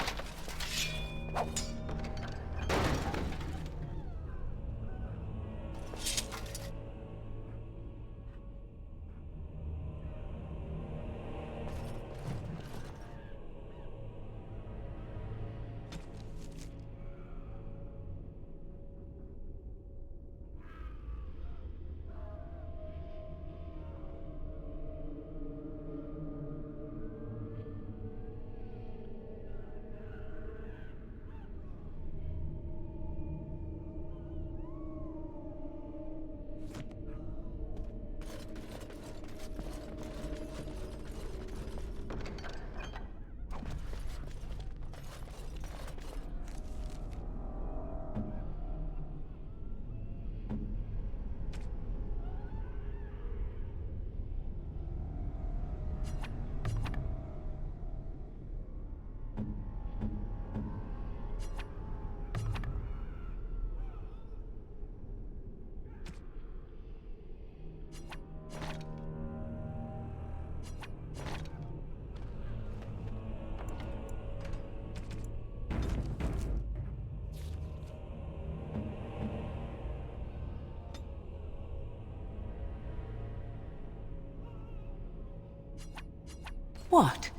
What?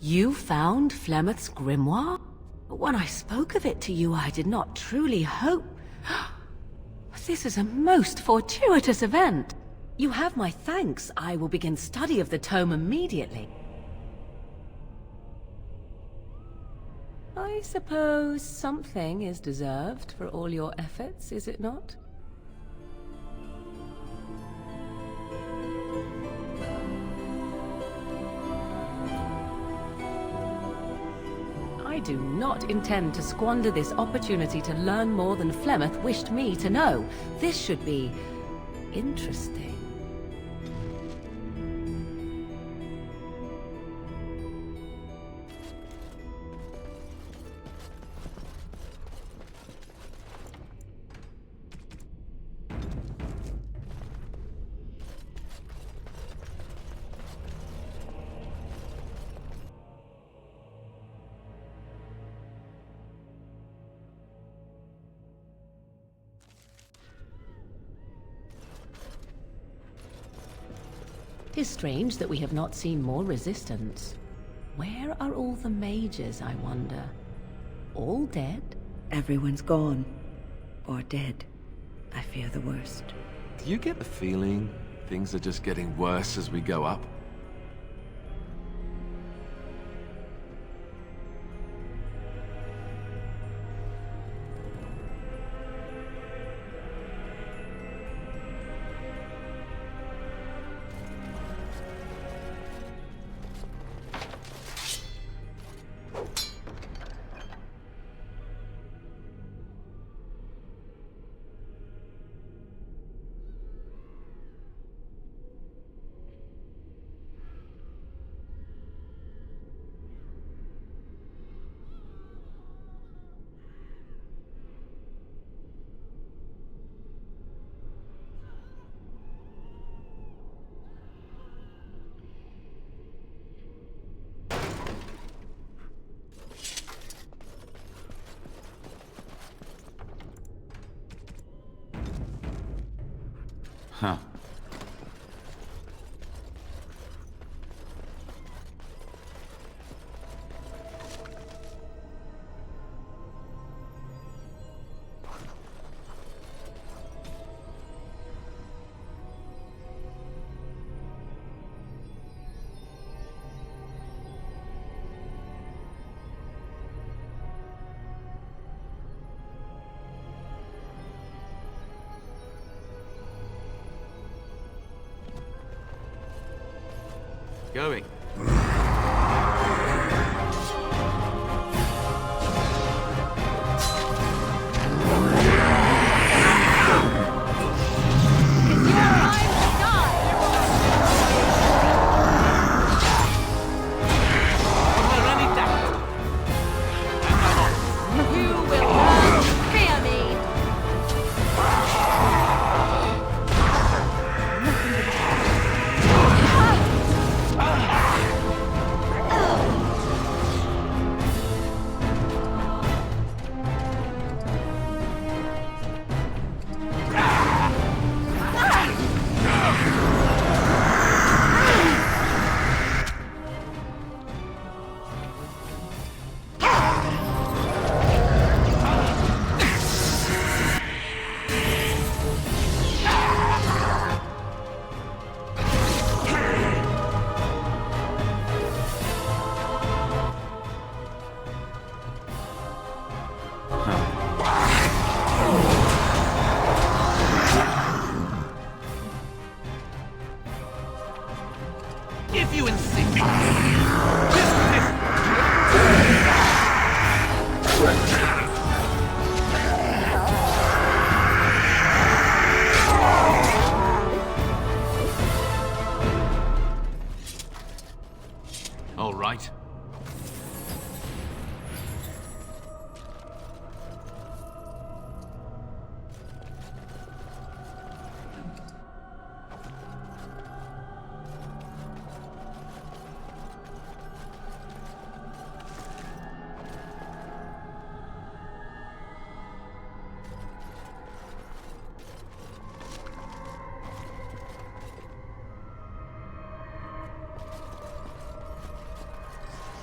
You found Flemeth's grimoire? When I spoke of it to you, I did not truly hope... This is a most fortuitous event. You have my thanks. I will begin study of the tome immediately. suppose something is deserved for all your efforts, is it not? I do not intend to squander this opportunity to learn more than Flemeth wished me to know. This should be interesting. Tis strange that we have not seen more resistance. Where are all the mages, I wonder? All dead? Everyone's gone. Or dead. I fear the worst. Do you get the feeling things are just getting worse as we go up? Huh. Going. If you insist. All right.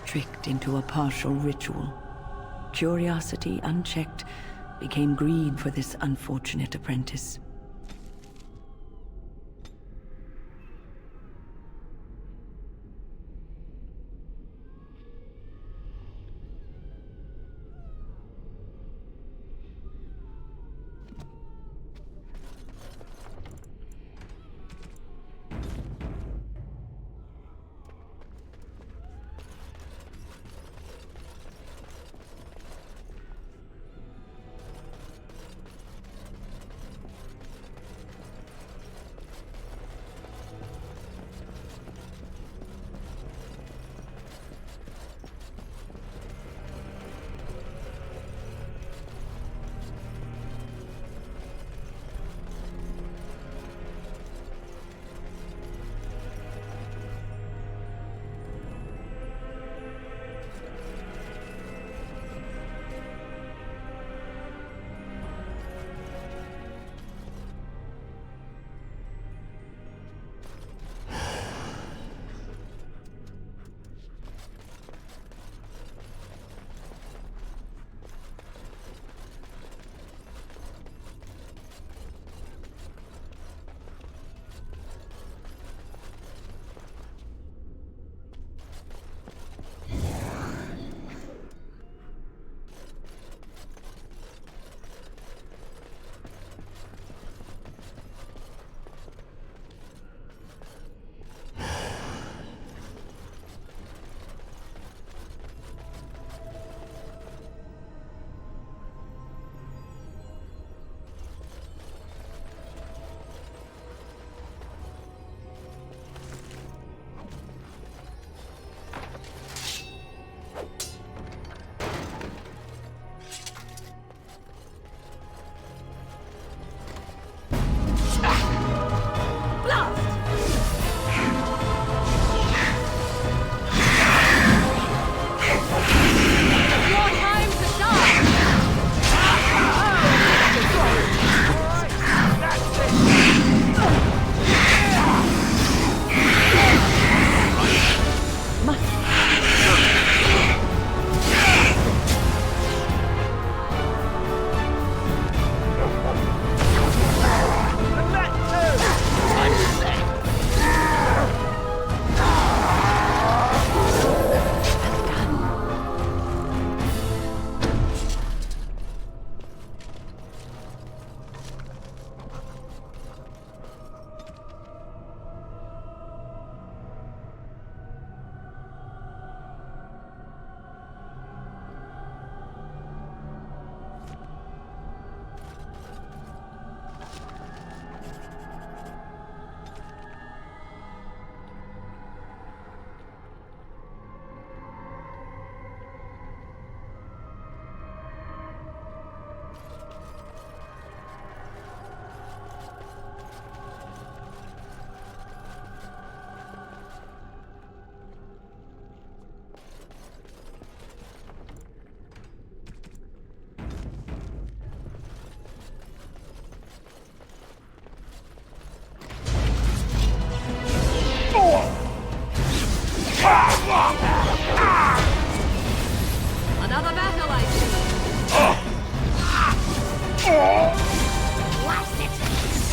Tricked into a partial ritual. Curiosity unchecked became greed for this unfortunate apprentice.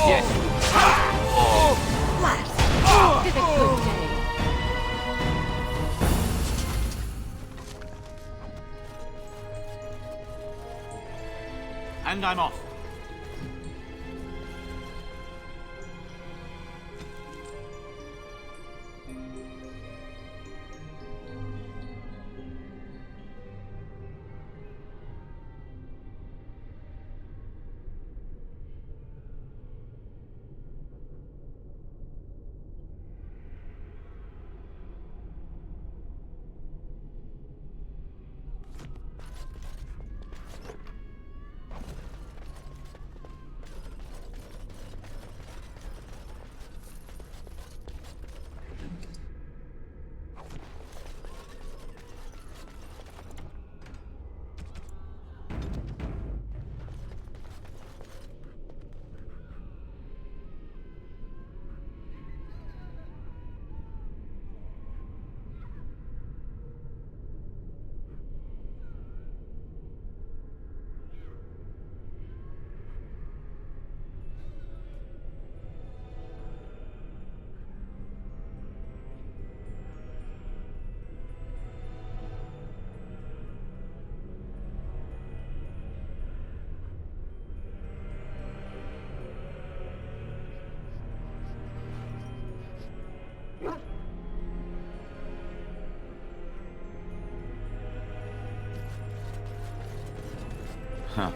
Yes. It's a good day. And I'm off. Huh.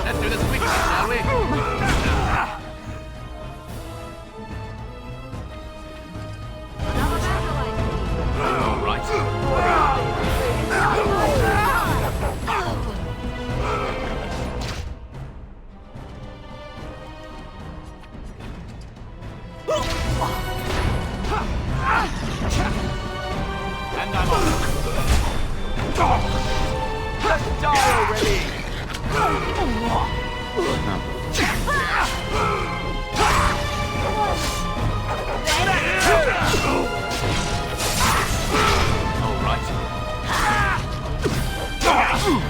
Let's do this quickly, shall we? All right. And I'm on. Just die already! All right. Going.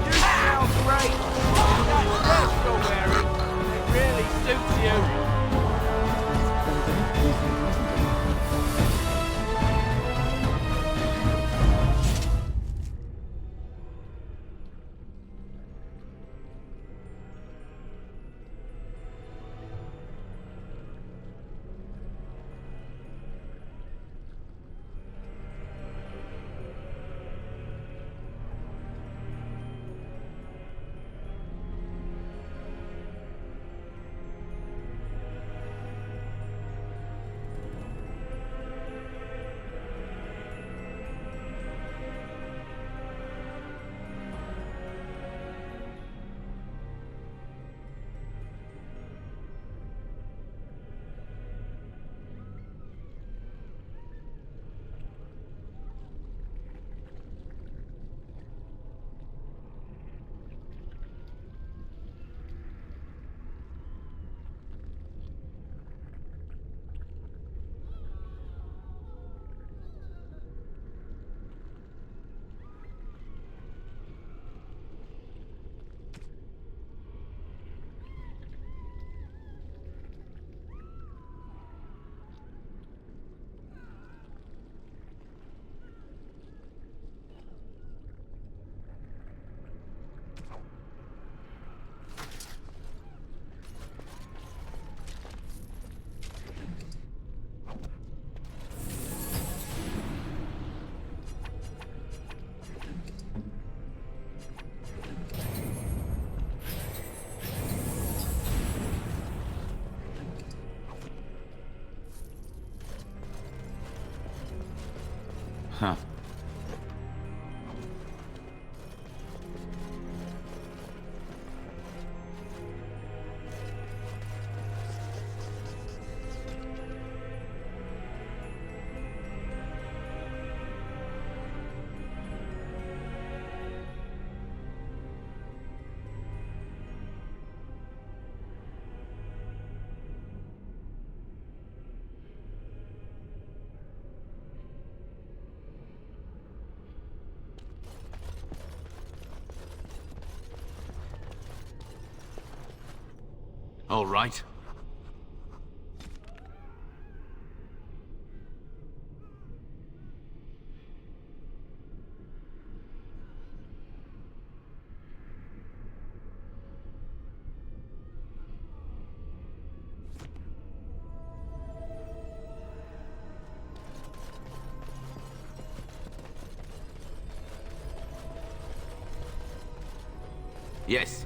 You sound great. That dress you're wearing, it really suits you. Huh. All right. Yes.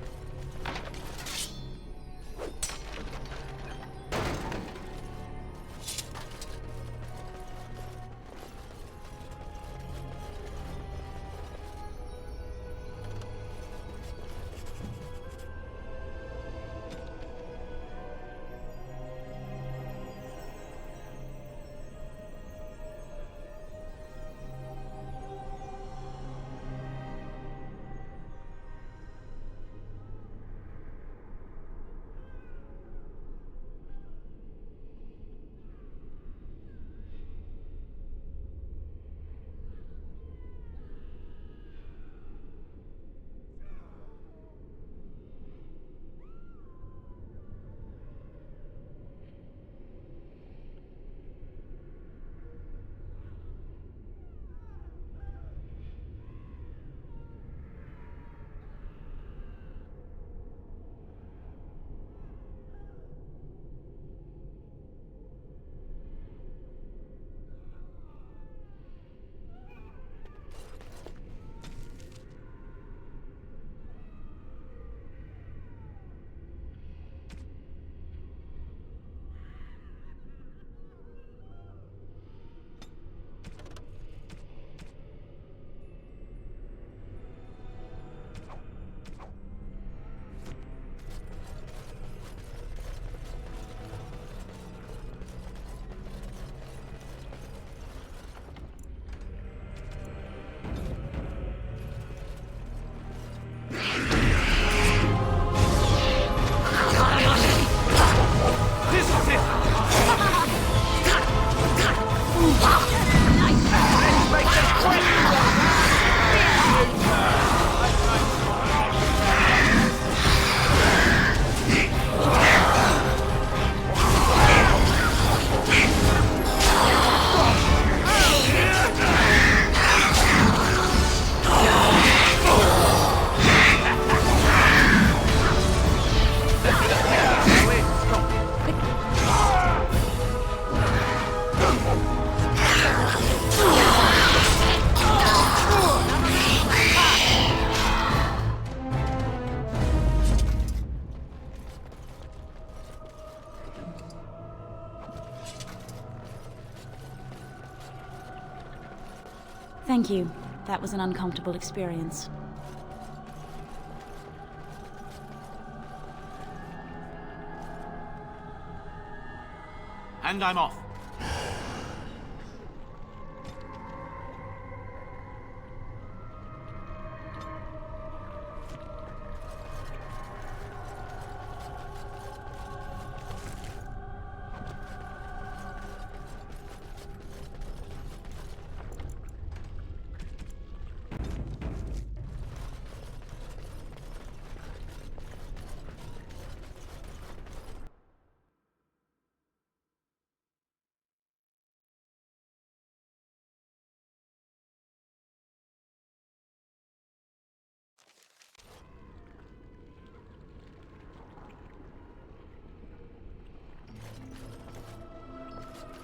Thank you. That was an uncomfortable experience. And I'm off.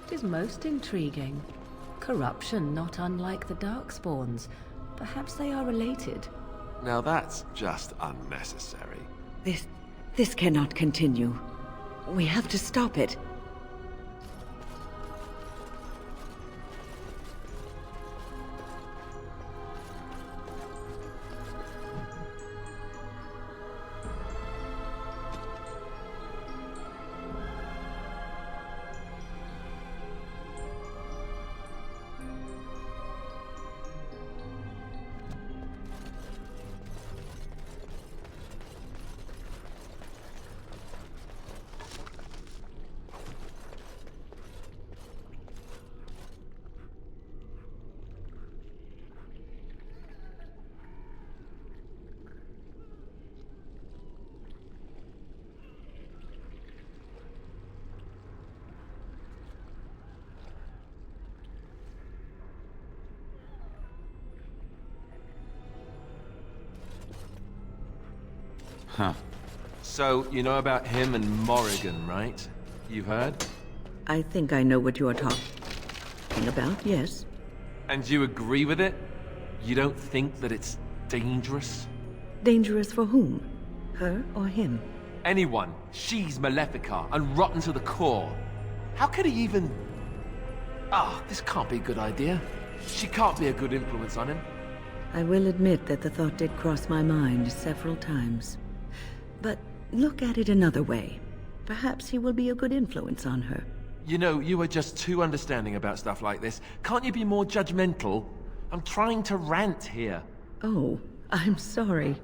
It is most intriguing. Corruption not unlike the Darkspawns. Perhaps they are related. Now that's just unnecessary. This cannot continue. We have to stop it. Huh. So, you know about him and Morrigan, right? You've heard? I think I know what you are talking about, yes. And you agree with it? You don't think that it's dangerous? Dangerous for whom? Her or him? Anyone. She's Malefica and rotten to the core. How could he even... this can't be a good idea. She can't be a good influence on him. I will admit that the thought did cross my mind several times. But look at it another way. Perhaps he will be a good influence on her. You know, you are just too understanding about stuff like this. Can't you be more judgmental? I'm trying to rant here. Oh, I'm sorry.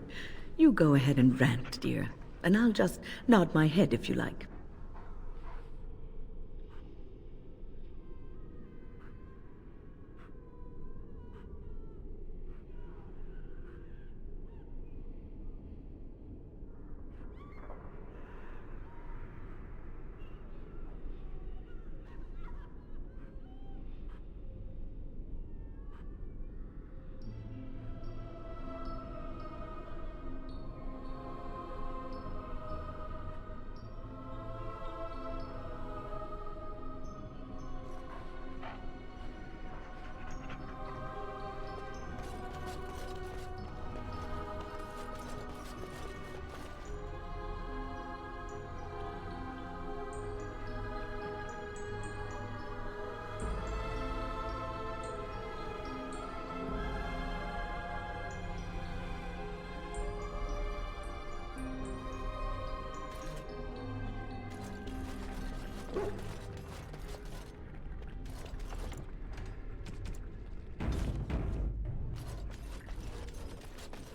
You go ahead and rant, dear. And I'll just nod my head if you like.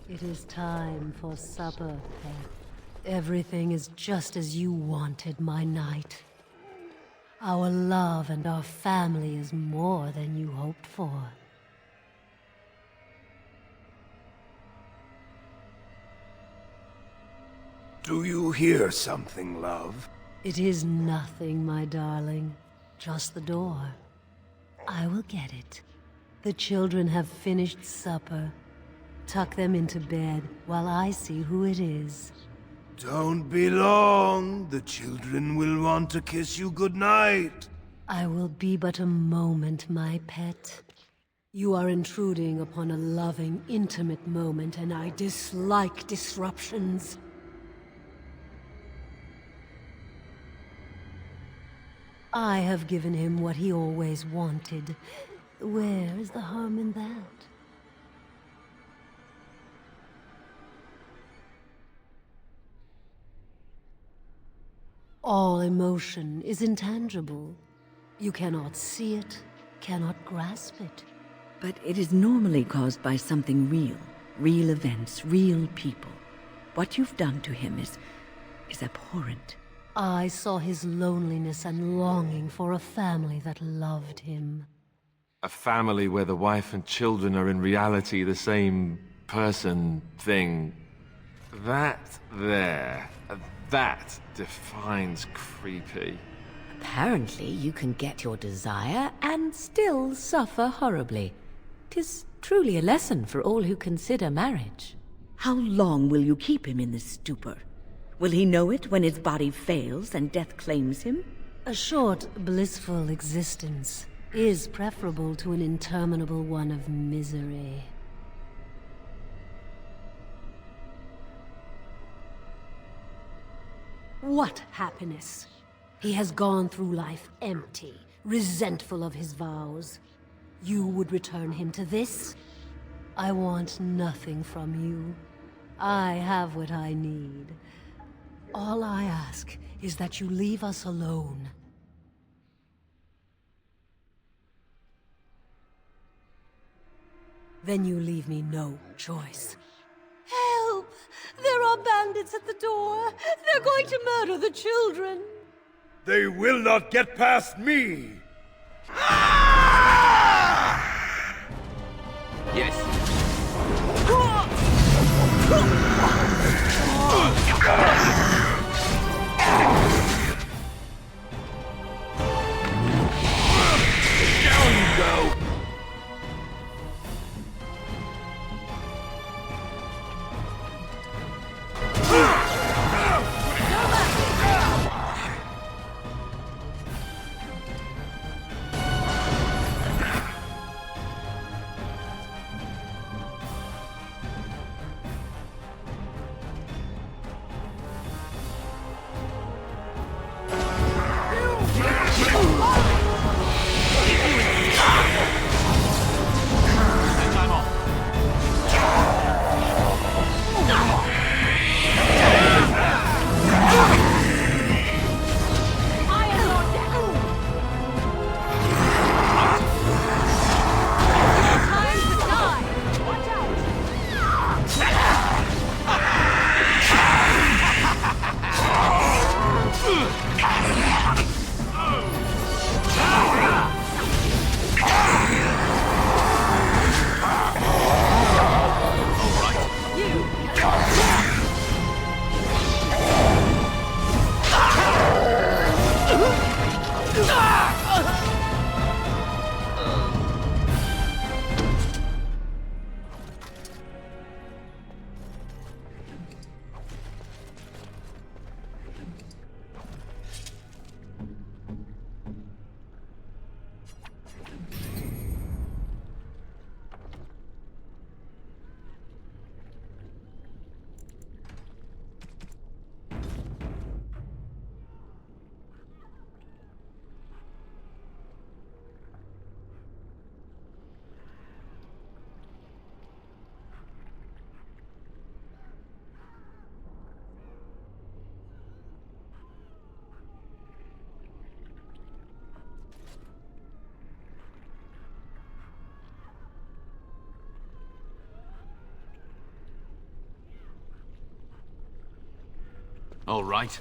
It is time for supper, pet. Everything is just as you wanted, my knight. Our love and our family is more than you hoped for. Do you hear something, love? It is nothing, my darling. Just the door. I will get it. The children have finished supper. Tuck them into bed while I see who it is. Don't be long. The children will want to kiss you goodnight. I will be but a moment, my pet. You are intruding upon a loving, intimate moment, and I dislike disruptions. I have given him what he always wanted. Where is the harm in that? All emotion is intangible. You cannot see it, cannot grasp it. But it is normally caused by something real. Real events, real people. What you've done to him is abhorrent. I saw his loneliness and longing for a family that loved him. A family where the wife and children are in reality the same person, thing. That defines creepy. Apparently you can get your desire and still suffer horribly. 'Tis truly a lesson for all who consider marriage. How long will you keep him in this stupor? Will he know it when his body fails and death claims him? A short, blissful existence is preferable to an interminable one of misery. What happiness! He has gone through life empty, resentful of his vows. You would return him to this? I want nothing from you. I have what I need. All I ask is that you leave us alone. Then you leave me no choice. Help! There are bandits at the door! They're going to murder the children! They will not get past me! Yes. Down you go! All right.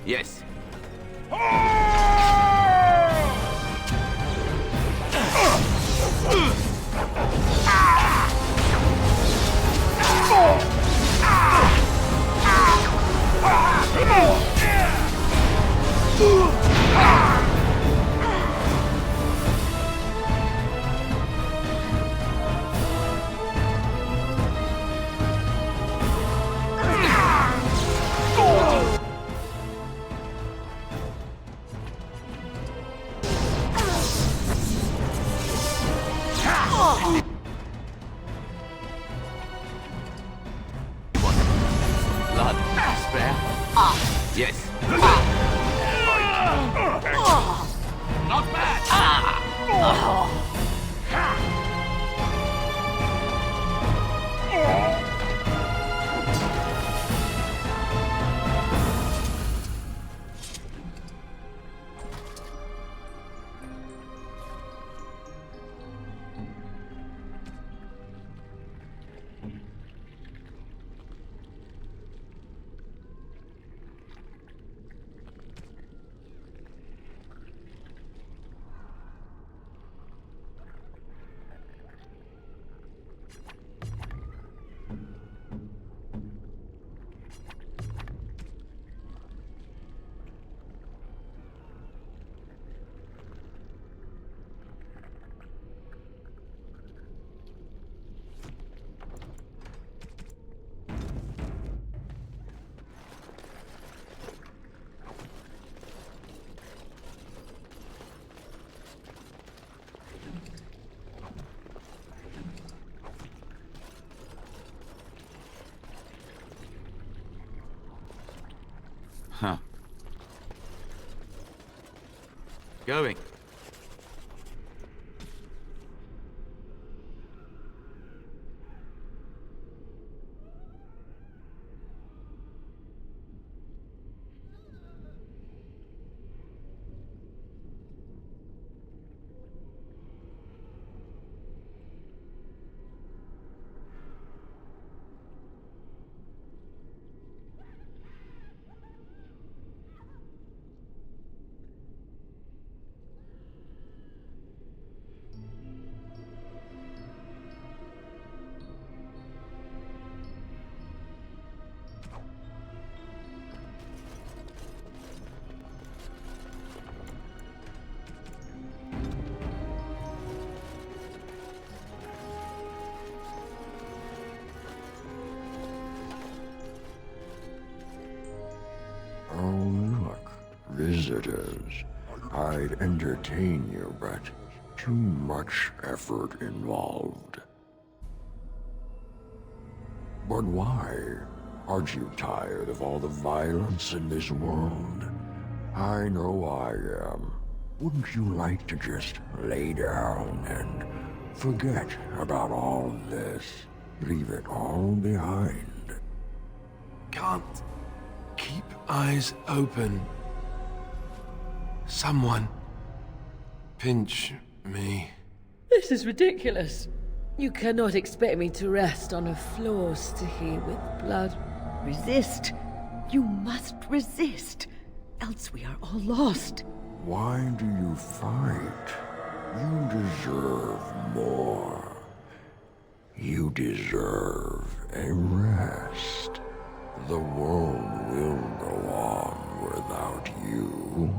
Yes. Huh. Going. Visitors. I'd entertain you, but too much effort involved. But why? Aren't you tired of all the violence in this world? I know I am. Wouldn't you like to just lay down and forget about all this? Leave it all behind. Can't keep eyes open. Someone pinch me. This is ridiculous. You cannot expect me to rest on a floor sticky with blood. Resist. You must resist. Else we are all lost. Why do you fight? You deserve more. You deserve a rest. The world will go on without you.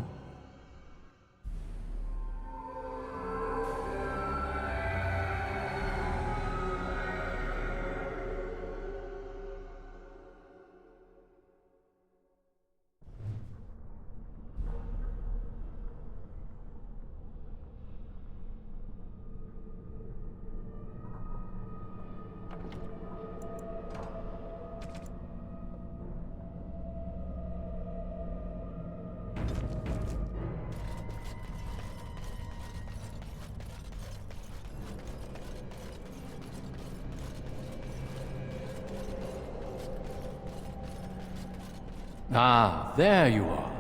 Ah, there you are.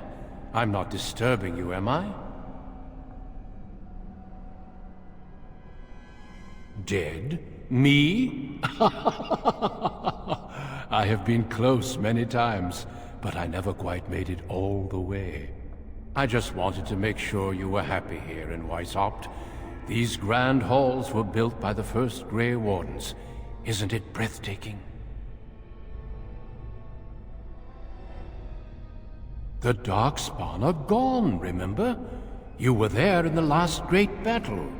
I'm not disturbing you, am I? Dead? Me? I have been close many times, but I never quite made it all the way. I just wanted to make sure you were happy here in Weishaupt. These grand halls were built by the first Grey Wardens. Isn't it breathtaking? The Darkspawn are gone, remember? You were there in the last great battle.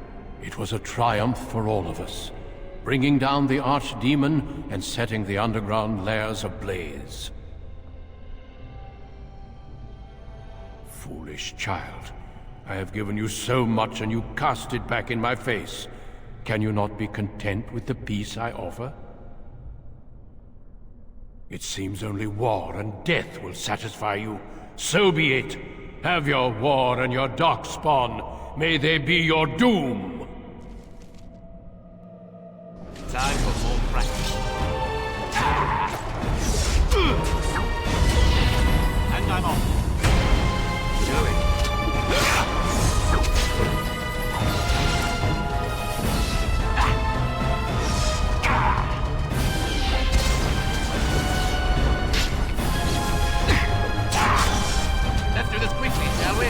It was a triumph for all of us, bringing down the Archdemon and setting the underground lairs ablaze. Foolish child. I have given you so much and you cast it back in my face. Can you not be content with the peace I offer? It seems only war and death will satisfy you. So be it. Have your war and your Darkspawn. May they be your doom! Time for more practice. And I'm on. Going. Let's do this quickly, shall we?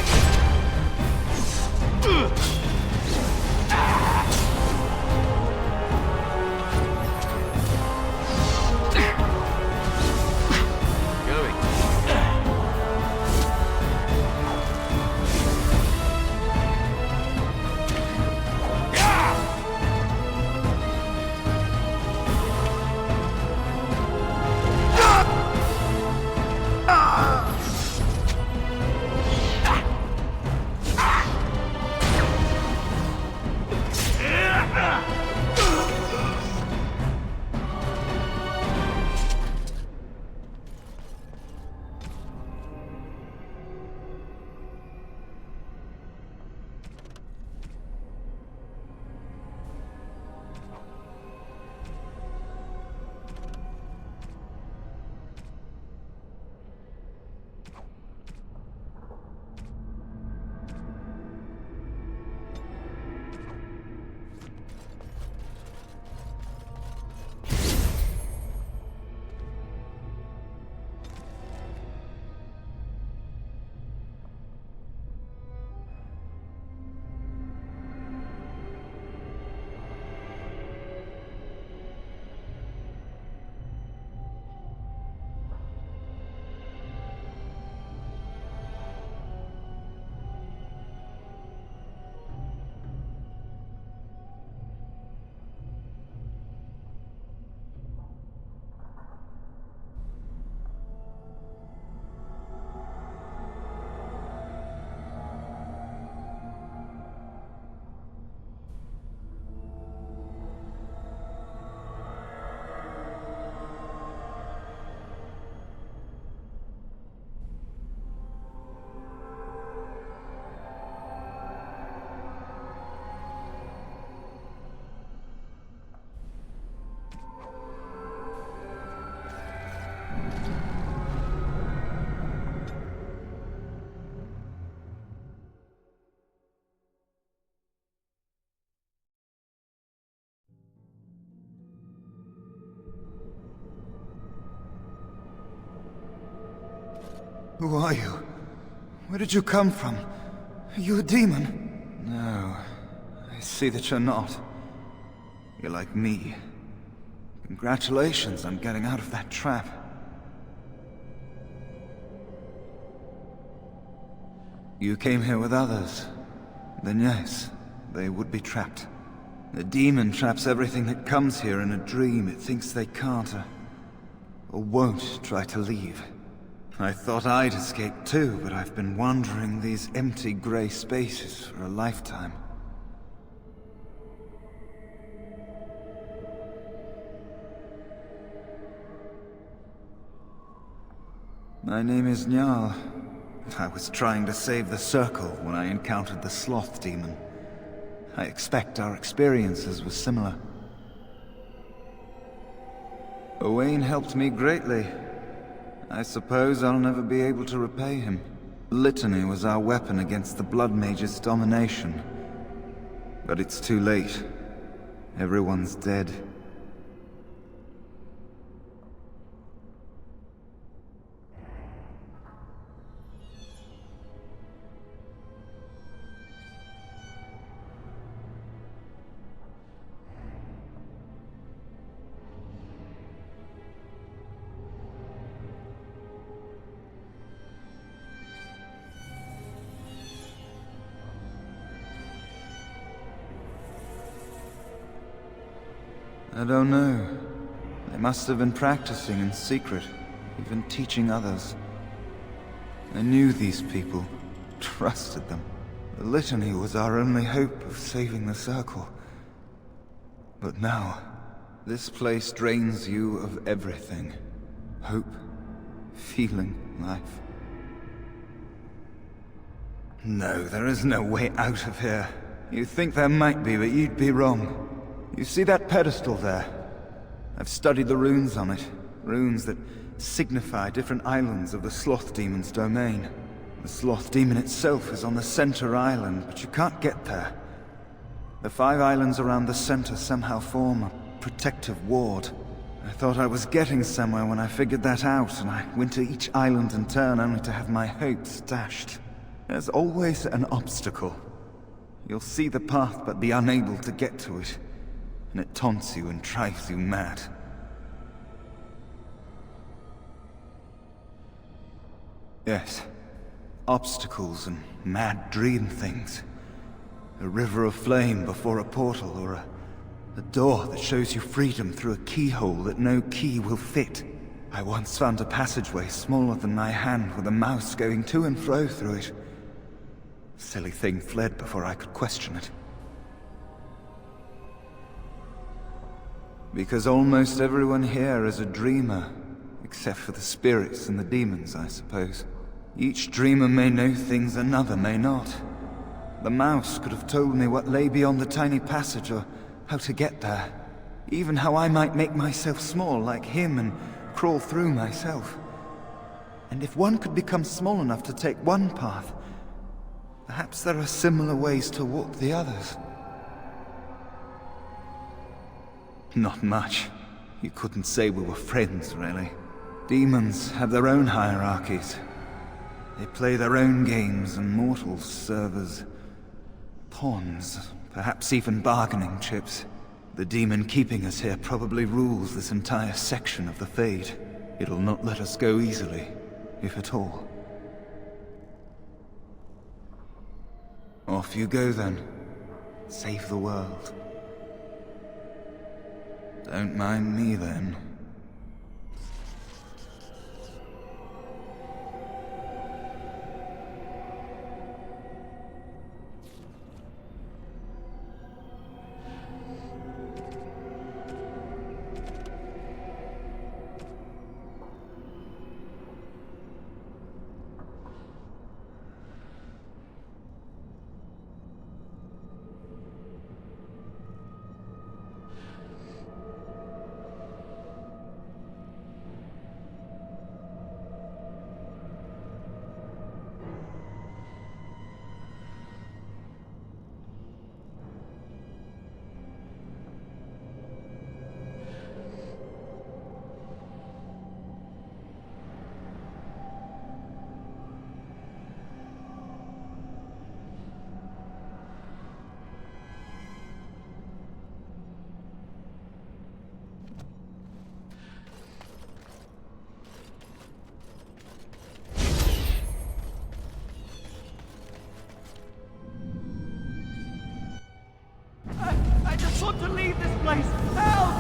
Who are you? Where did you come from? Are you a demon? No, I see that you're not. You're like me. Congratulations on getting out of that trap. You came here with others. Then yes, they would be trapped. The demon traps everything that comes here in a dream it thinks they can't or won't try to leave. I thought I'd escape too, but I've been wandering these empty grey spaces for a lifetime. My name is Njal. I was trying to save the Circle when I encountered the Sloth Demon. I expect our experiences were similar. Owain helped me greatly. I suppose I'll never be able to repay him. Litany was our weapon against the Blood Mage's domination. But it's too late. Everyone's dead. I don't know. They must have been practicing in secret, even teaching others. I knew these people, trusted them. The Litany was our only hope of saving the Circle. But now, this place drains you of everything. Hope, feeling, life. No, there is no way out of here. You think there might be, but you'd be wrong. You see that pedestal there? I've studied the runes on it. Runes that signify different islands of the Sloth Demon's domain. The Sloth Demon itself is on the center island, but you can't get there. The 5 islands around the center somehow form a protective ward. I thought I was getting somewhere when I figured that out, and I went to each island in turn only to have my hopes dashed. There's always an obstacle. You'll see the path but be unable to get to it, and it taunts you and drives you mad. Yes, obstacles and mad dream things. A river of flame before a portal, or a door that shows you freedom through a keyhole that no key will fit. I once found a passageway smaller than my hand with a mouse going to and fro through it. Silly thing fled before I could question it. Because almost everyone here is a dreamer, except for the spirits and the demons, I suppose. Each dreamer may know things another may not. The mouse could have told me what lay beyond the tiny passage, or how to get there. Even how I might make myself small like him and crawl through myself. And if one could become small enough to take one path, perhaps there are similar ways to walk the others. Not much. You couldn't say we were friends, really. Demons have their own hierarchies. They play their own games, and mortals serve as pawns, perhaps even bargaining chips. The demon keeping us here probably rules this entire section of the Fade. It'll not let us go easily, if at all. Off you go then. Save the world. Don't mind me then. I just want to leave this place! Help!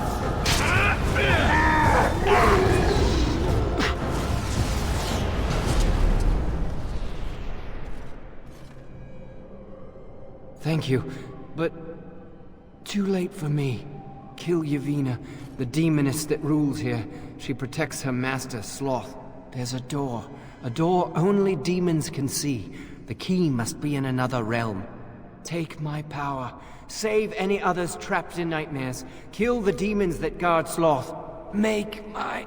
Thank you, but too late for me. Kill Yevina, the demoness that rules here. She protects her master, Sloth. There's a door only demons can see. The key must be in another realm. Take my power. Save any others trapped in nightmares. Kill the demons that guard Sloth. Make my...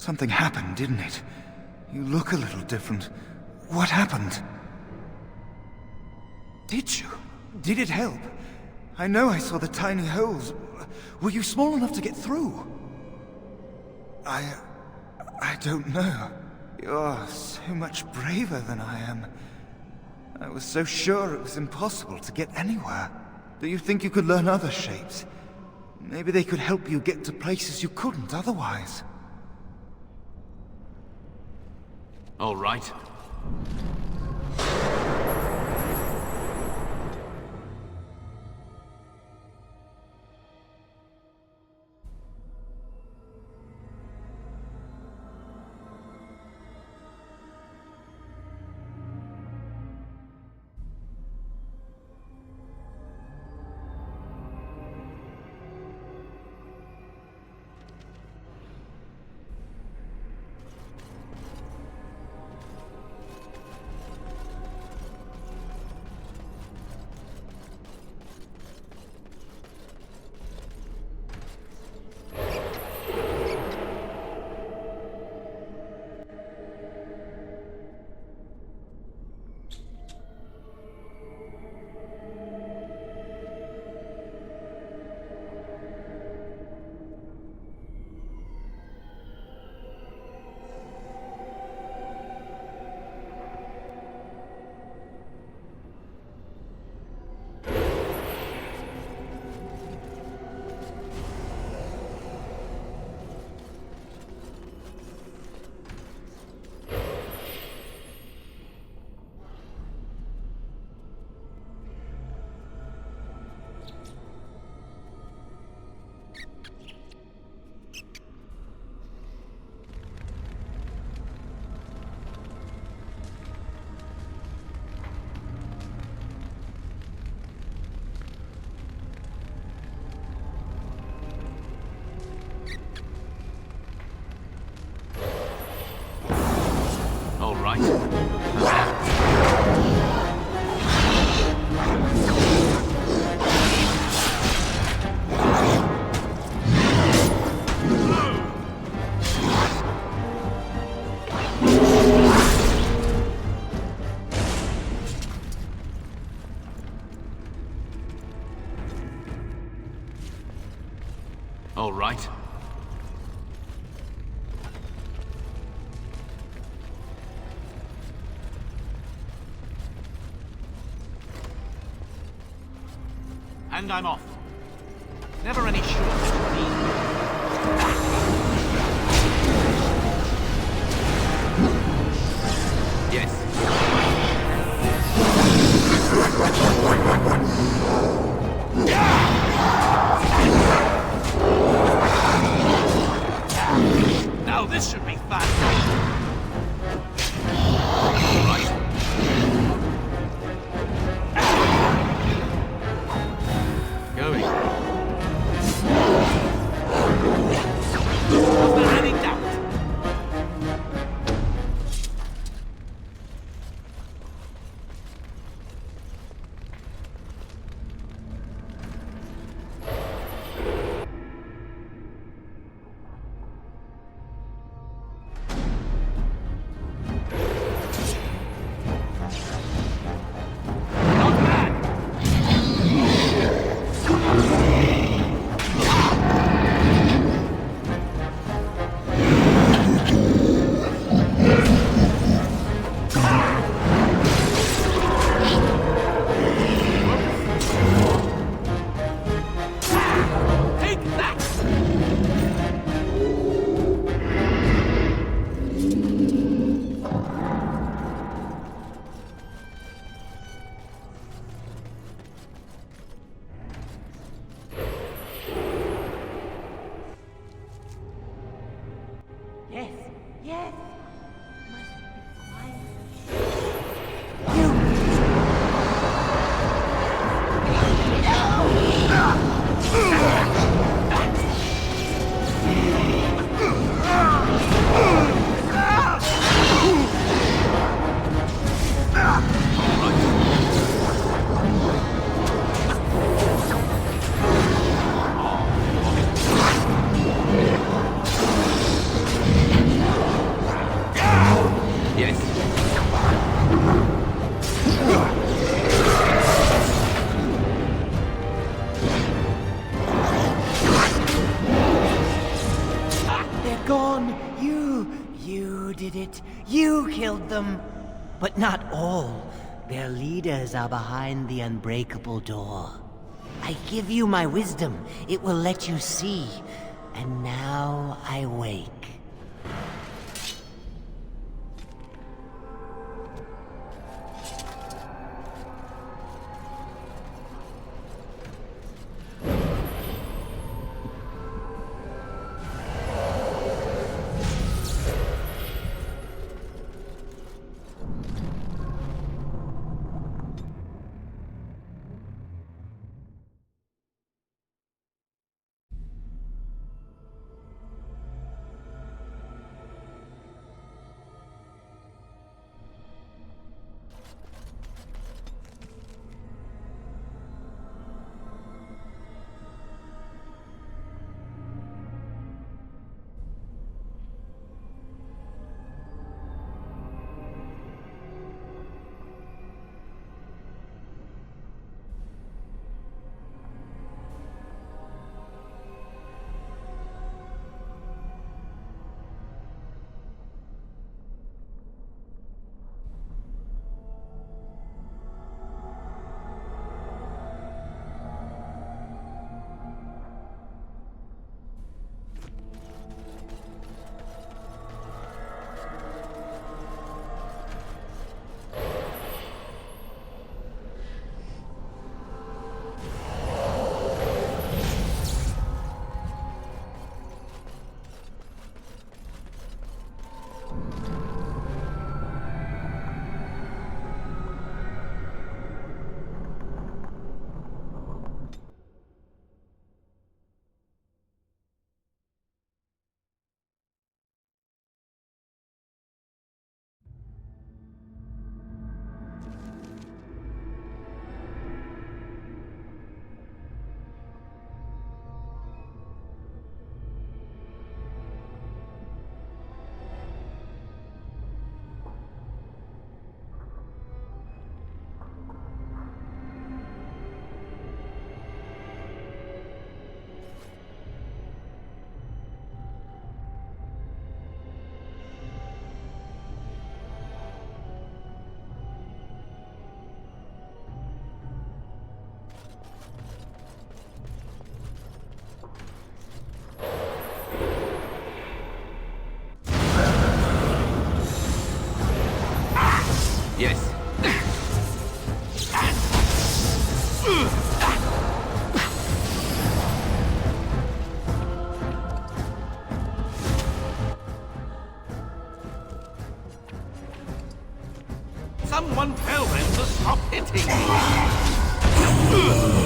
Something happened, didn't it? You look a little different. What happened? Did you? Did it help? I know I saw the tiny holes. Were you small enough to get through? I don't know. You're so much braver than I am. I was so sure it was impossible to get anywhere. Do you think you could learn other shapes? Maybe they could help you get to places you couldn't otherwise. All right. All right. All right. And I'm off. Never any shortcuts for me. Yes. Now this should be fun. All right. Going. gone. You did it. You killed them. But not all. Their leaders are behind the unbreakable door. I give you my wisdom. It will let you see. And now I wake. Yes. Someone tell them to stop hitting me!